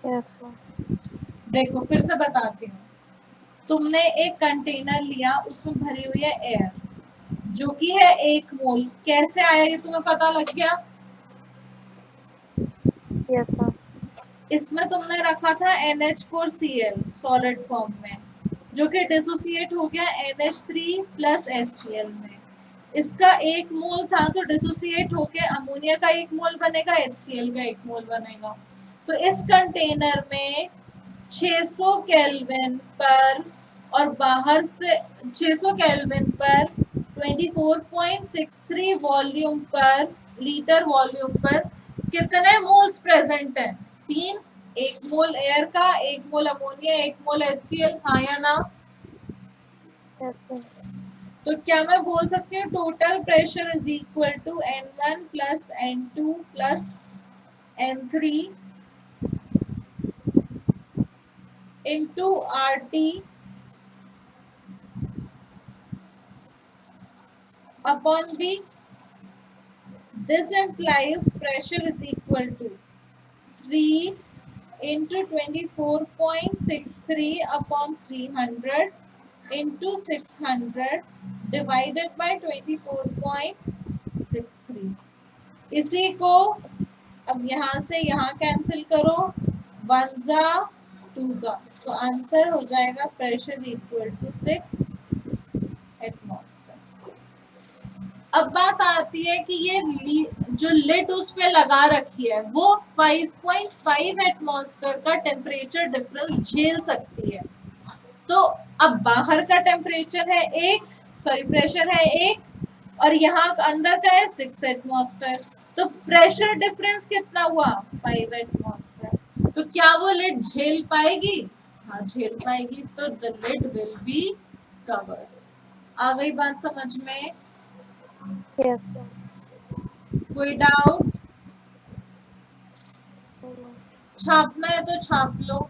Yes, ma'am. देखो फिर से बताती हूँ। तुमने एक कंटेनर लिया, उसमें भरी हुई है एयर, जो कि है 1 मोल। कैसे आया ये तुम्हें पता लग गया? Yes, ma'am. इसमें तुमने रखा था NH4Cl सॉलिड फॉर्म में, जो कि डिसोसिएट हो गया NH3 प्लस HCl में। इसका 1 मोल था तो डिसोसिएट होके अमोनिया का 1 मोल बनेगा, HCl का 1 मोल बनेगा। तो इस कंटेनर में 600 केल्विन पर और बाहर से 600 केल्विन पर 24.63 वॉल्यूम पर लीटर वॉल्यूम पर कितने मोल्स प्रेजेंट हैं? 3। 1 मोल एयर का, 1 मोल अमोनिया, 1 मोल HCl, हाँ या ना? Yes, ma'am. तो क्या मैं बोल सकती हूँ total pressure is equal to N1 plus N2 plus N3 into RT upon V? This implies pressure is equal to 3 into 24.63 upon 300 into 600 divided by 24.63। इसी को अब यहाँ से यहाँ कैंसिल करो, 1 जा 2 जा, तो आंसर हो जाएगा प्रेशर इक्वल टू 6 एटमॉस्फेयर। अब बात आती है कि ये जो लिड उस पे लगा रखी है वो 5.5 एटमॉस्फेयर का टेम्परेचर डिफरेंस झेल सकती है। तो अब बाहर का टेम्परेचर है 1, सॉरी प्रेशर है 1, और यहाँ अंदर का है 6 एटमॉस्फेयर। तो प्रेशर डिफरेंस कितना हुआ? 5 एटमॉस्फेयर। तो क्या वो लिड झेल पाएगी? हाँ झेल पाएगी। तो the lid will be covered. आ गई बात समझ में? Yes, ma'am. कोई डाउट? No, ma'am. छापना है तो छाप लो,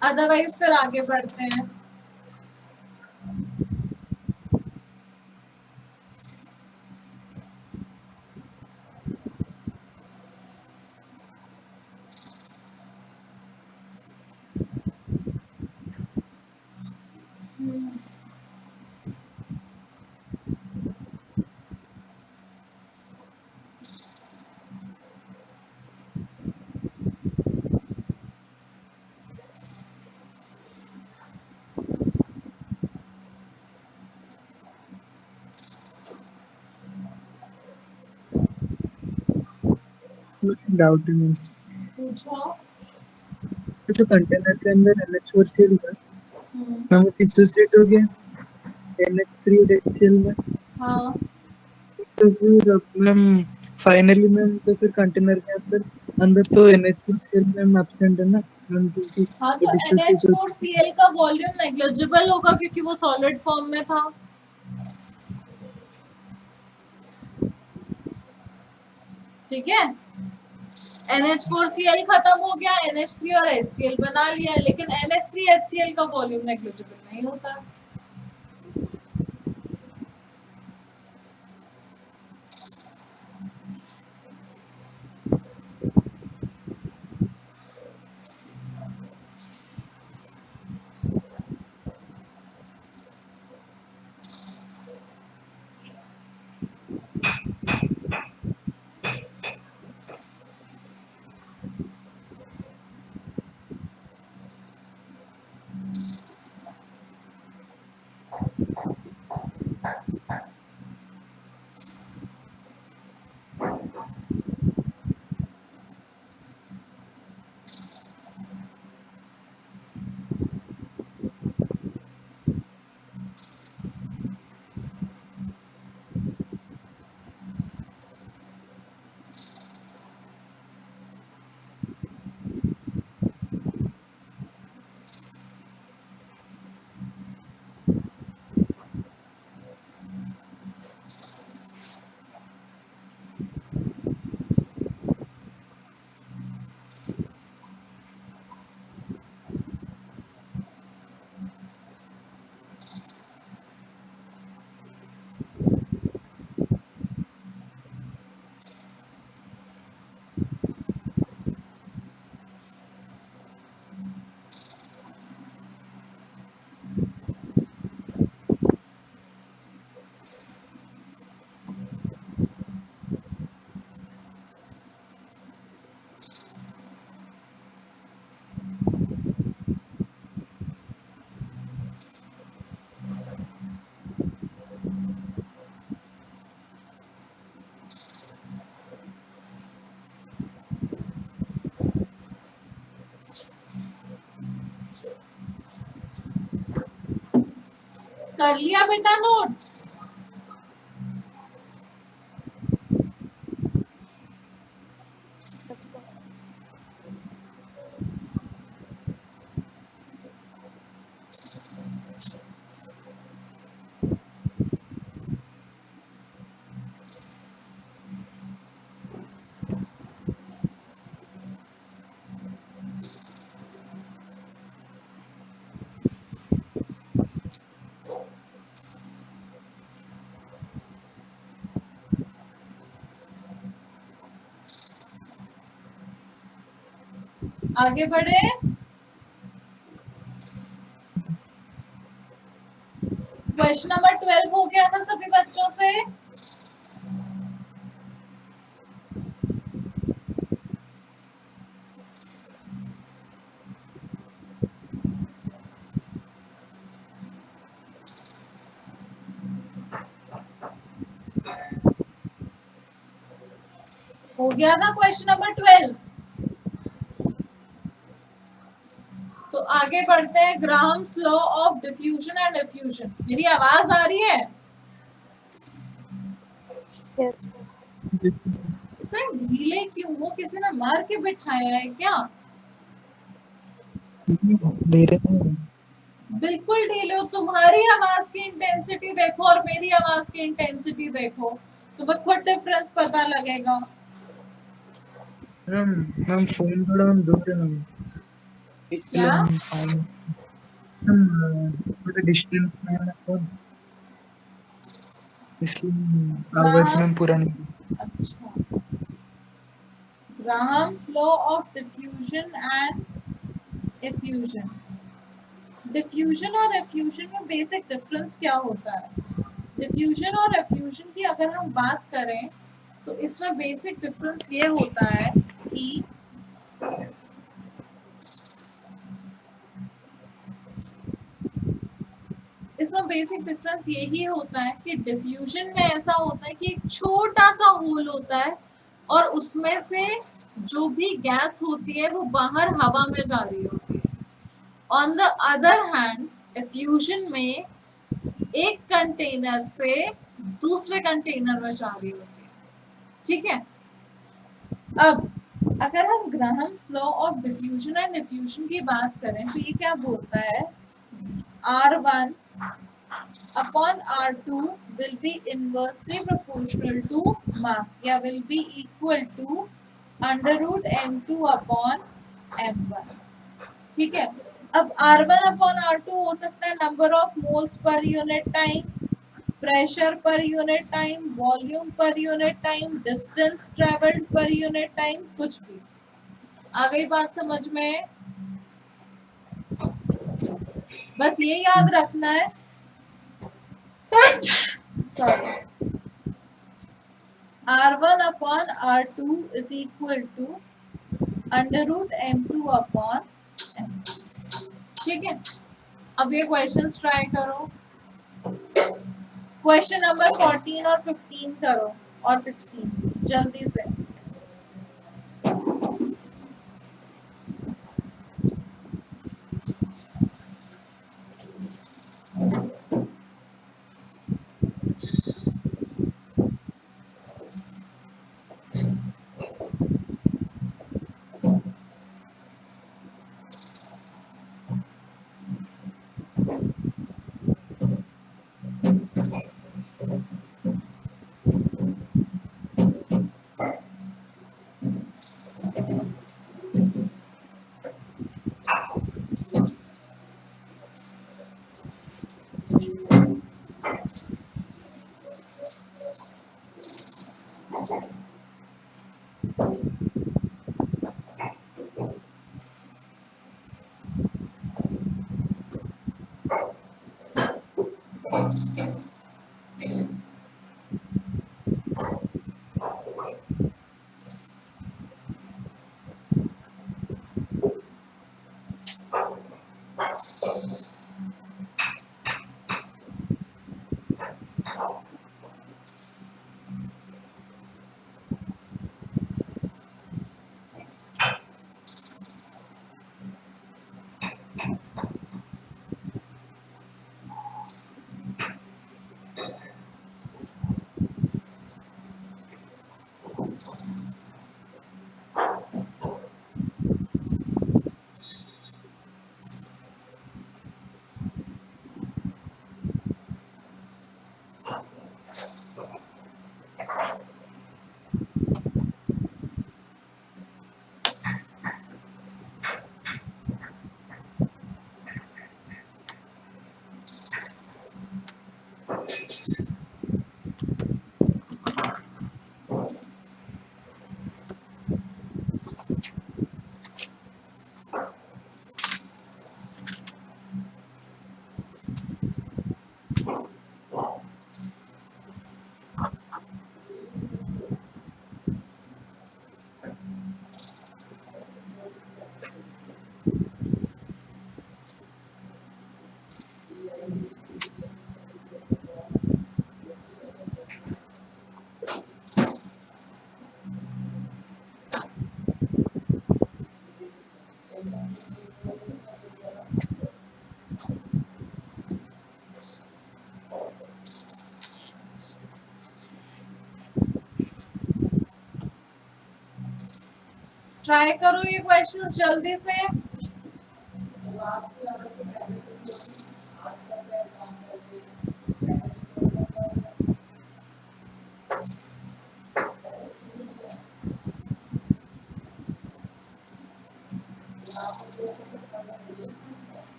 अदरवाइज फिर आगे बढ़ते हैं। डाउट है मैम। पूछो। तो कंटेनर के अंदर NH4Cl था हम्म, मैम, वो डिसोसिएट हो गया NH3 और HCl में। हाँ तो फिर मैम फाइनली मैम तो फिर कंटेनर के अंदर अंदर तो NH4Cl मैम एब्सेंट है ना मैम, क्योंकि हाँ, वो तो डिसोसिएट हो चुकी है। NH4Cl का वॉल्यूम नेग्लिजिबल होगा क्योंकि वो सॉलिड फॉर्म में था। ठीक है, NH4Cl खत्म हो गया, NH3 और HCl बना लिया, लेकिन NH3 HCl का वॉल्यूम नेग्लिजिबल नहीं होता। कर लिया बेटा नोट? Yes, ma'am. आगे बढ़े। क्वेश्चन नंबर 12 हो गया था सभी बच्चों से? हो गया था क्वेश्चन नंबर 12? तो आगे बढ़ते हैं। Graham's law of diffusion and effusion. मेरी आवाज आ रही है? Yes, ma'am. इतना ढीले क्यों हो? किसी ने मार के बिठाया है क्या? दे रहे हैं। बिल्कुल ढीले हो। तुम्हारी आवाज की इंटेंसिटी देखो और मेरी आवाज की इंटेंसिटी देखो, तुम्हें खुद डिफरेंस पता लगेगा। मैम मैम फोन थोड़ा हम दूर है मैम, इसलिए क्या? हम साउंड हम थोड़ा डिस्टेंस में है ना फोन, इसलिए आवाज में ग्राहम्स पूरा नहीं। अच्छा, Graham's law of diffusion and effusion. Diffusion और एफ्यूजन में बेसिक डिफरेंस क्या होता है? डिफ्यूजन और एफ्यूजन की अगर हम बात करें तो इसमें बेसिक डिफरेंस ये होता है कि इसमें बेसिक डिफरेंस यही होता है कि डिफ्यूजन में ऐसा होता है कि एक छोटा सा होल होता है और उसमें से जो भी गैस होती है वो बाहर हवा में जा रही होती है। On the other hand effusion में एक कंटेनर से दूसरे कंटेनर में जा रही होती है। ठीक है। अब अगर हम Graham's law of diffusion and effusion की बात करें तो ये क्या बोलता है? R1 upon R2 will be inversely proportional to mass या will be equal to under root M2 upon M1। ठीक है। अब R1 upon R2 हो सकता है number of moles per unit time, pressure per unit time, volume per unit time, distance travelled per unit time, कुछ भी। आ गई बात समझ में? बस ये याद रखना है। Sorry, R1 upon R2 is equal to under root M2 upon M। ठीक है। अब ये क्वेश्चंस ट्राई करो। क्वेश्चन नंबर 14 और 15 करो और 16 जल्दी से। ट्राई करो ये क्वेश्चंस जल्दी से।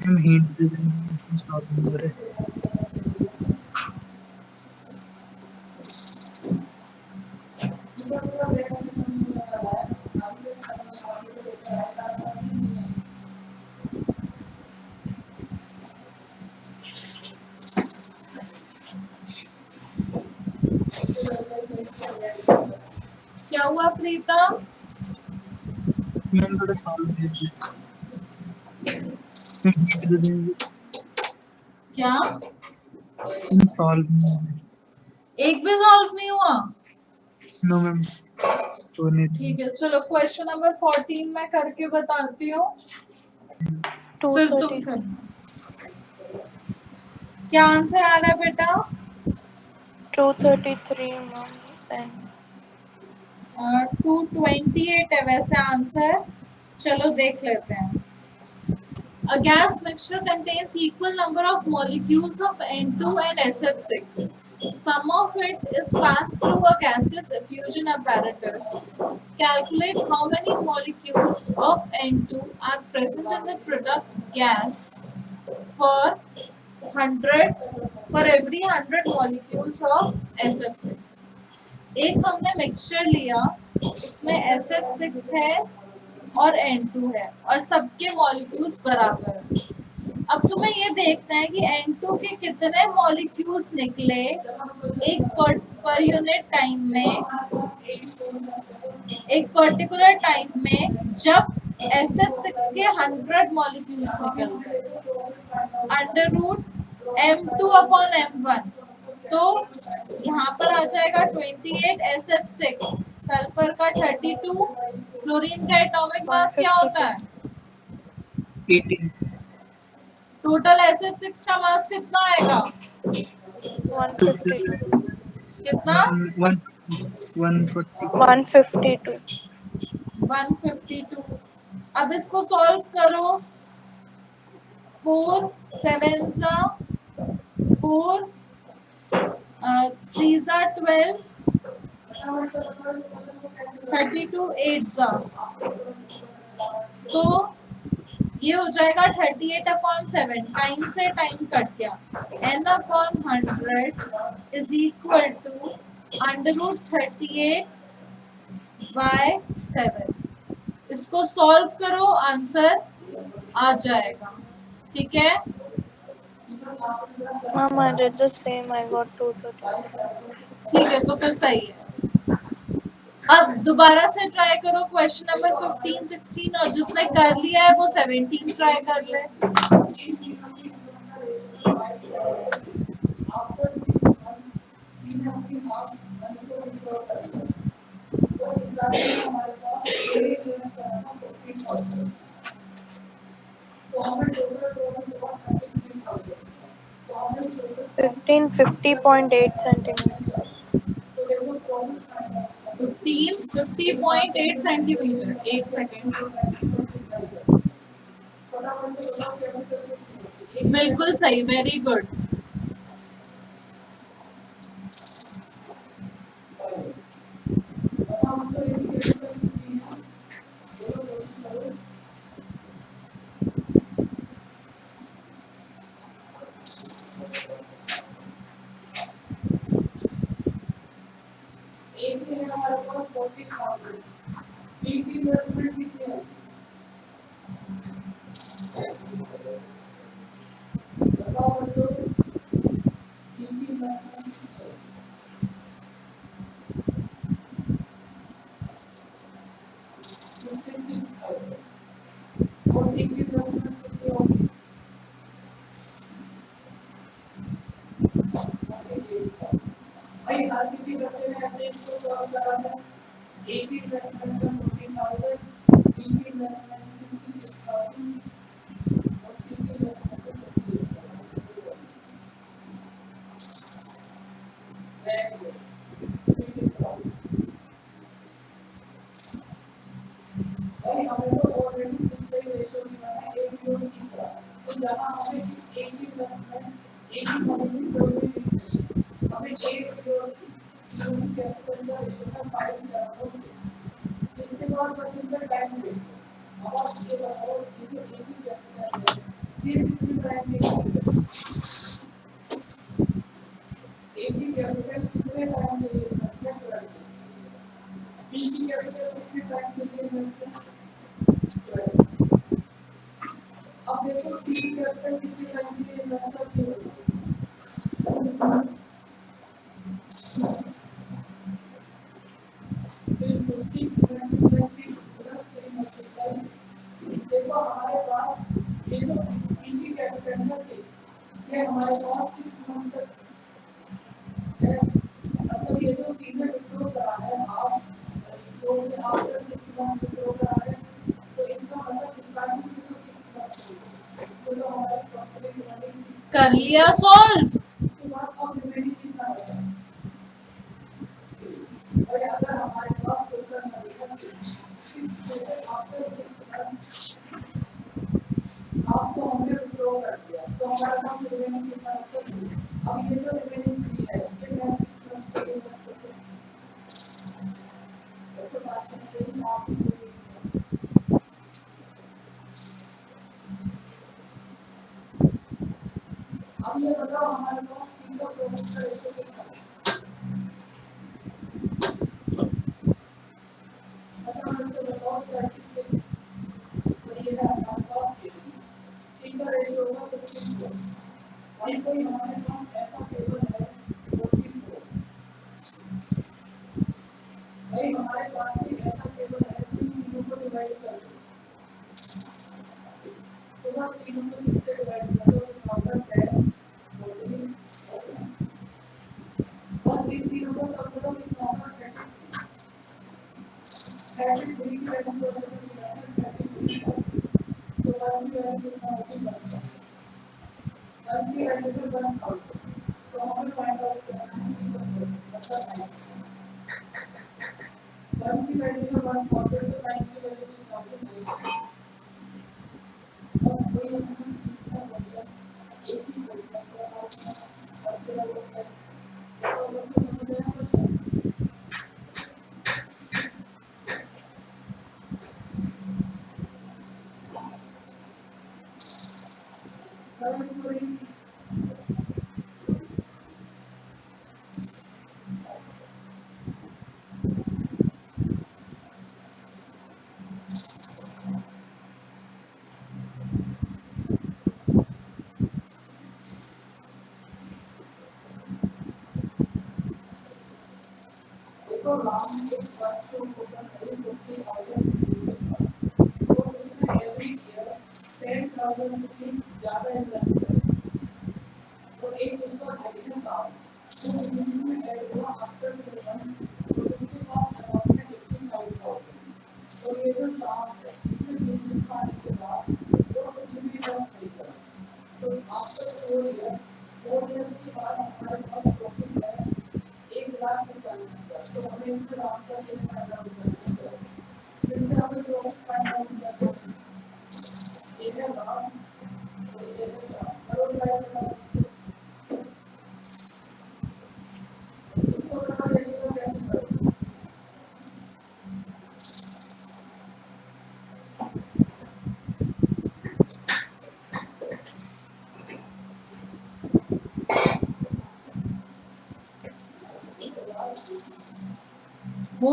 मैम हिंट दे देंगे सॉल्व हो रहे। क्या हुआ प्रीता? मैम थोड़ा सॉल्व दे दीजिए। हिंट दे देंगे। क्या सॉल्व एक भी सॉल्व नहीं हुआ? नो मैम तो नहीं। ठीक है, चलो क्वेश्चन नंबर 14 मैं करके बताती हूँ, फिर तुम 230 करना। क्या आंसर आ रहा है बेटा? 233 मैम। 228 है वैसे आंसर। चलो देख लेते हैं। A gas mixture contains equal number of molecules of N2 and SF6. Some of it is passed through a gaseous diffusion apparatus. Calculate how many molecules of N2 are present in the product gas for every 100 molecules of SF6. एक हमने mixture लिया, उसमें SF6 है और N2 है और सबके molecules बराबर है। अब तुम्हें ये देखना है कि N2 के कितने मॉलिक्यूल्स निकले एक पर यूनिट टाइम में, एक पर्टिकुलर टाइम में जब SF6 के 100 मॉलिक्यूल्स निकल गए। Under root M2 upon M1, तो यहाँ पर आ जाएगा 28 SF6, सल्फर का 32, फ्लोरीन का एटॉमिक मास क्या होता है? 18 टोटल SF6 का मास कितना आएगा? 152 कितना? 152 152। अब इसको सॉल्व करो। 4 7 जा 4 3 जा 12, 32 8 जा, तो ये हो जाएगा 38 अपॉन 7। टाइम से टाइम कट गया। n upon 100 is equal to under root 38 by 7। इसको सॉल्व करो, आंसर आ जाएगा। ठीक है, Mom, I did the same. I got 230. ठीक है, तो फिर सही है। अब दोबारा से ट्राई करो क्वेश्चन नंबर 15 16, और जिसने कर लिया है वो 17 ट्राई कर ले। 50.8 centimeters. 50.8 सेंटीमीटर. एक सेकेंड. बिल्कुल सही. Very good. कर लिया सॉल्व.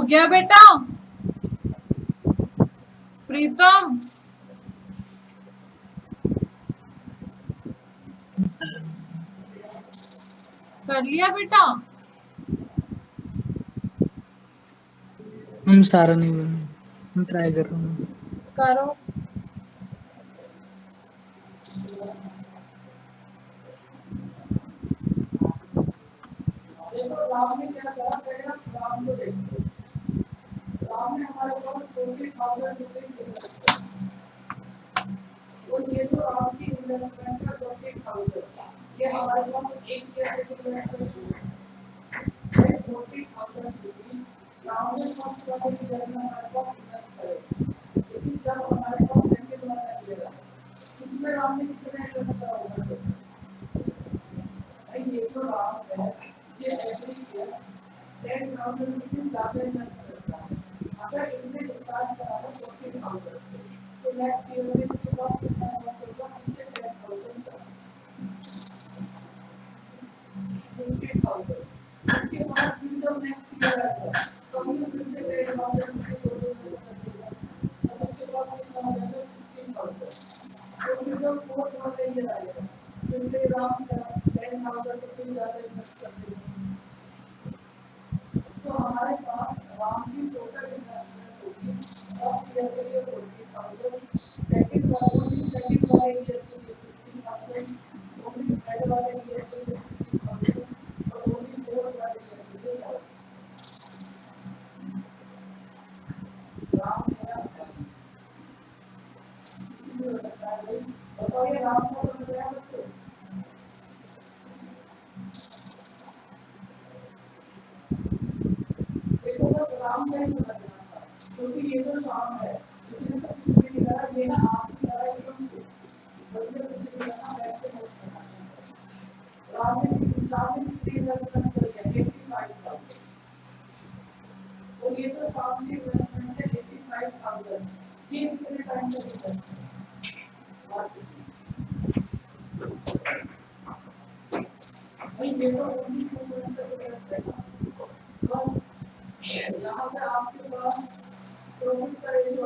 गया बेटा प्रीतम? कर लिया बेटा? हम सारा नहीं बना, मैं ट्राई कर रहा हूँ। करो।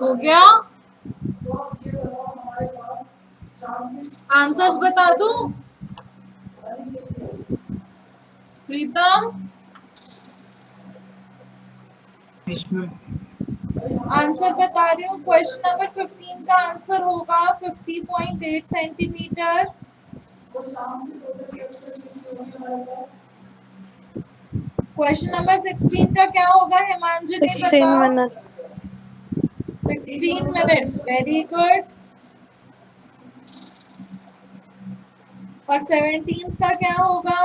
हो गया? आंसर्स बता दूं प्रीतम? इसमें आंसर बता रही हूँ। क्वेश्चन नंबर 15 का आंसर होगा 50.8 सेंटीमीटर। क्वेश्चन नंबर 16 का क्या होगा हिमांशु ने 16 बताओ? minutes. 16 मिनट्स। Very good. और 17 का क्या होगा?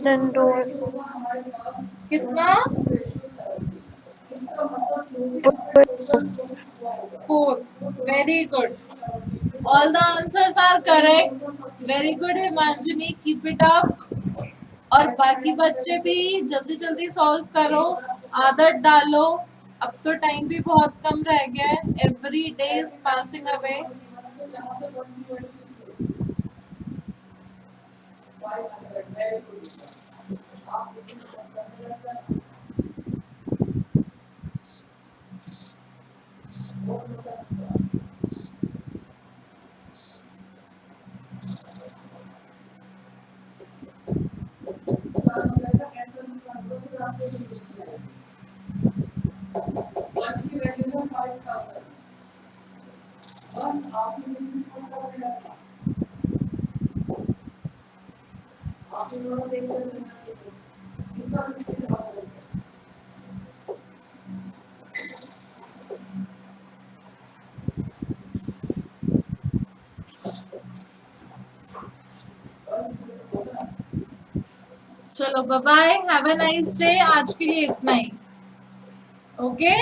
Then do it. कितना? 4. Very good. All the answers are correct. Very good Himanshu, keep it up. और बाकी बच्चे भी जल्दी जल्दी सॉल्व करो, आदत डालो। अब तो टाइम भी बहुत कम रह गया है। Every day is passing away. चलो bye bye, have a nice day. आज के लिए इतना ही। ओके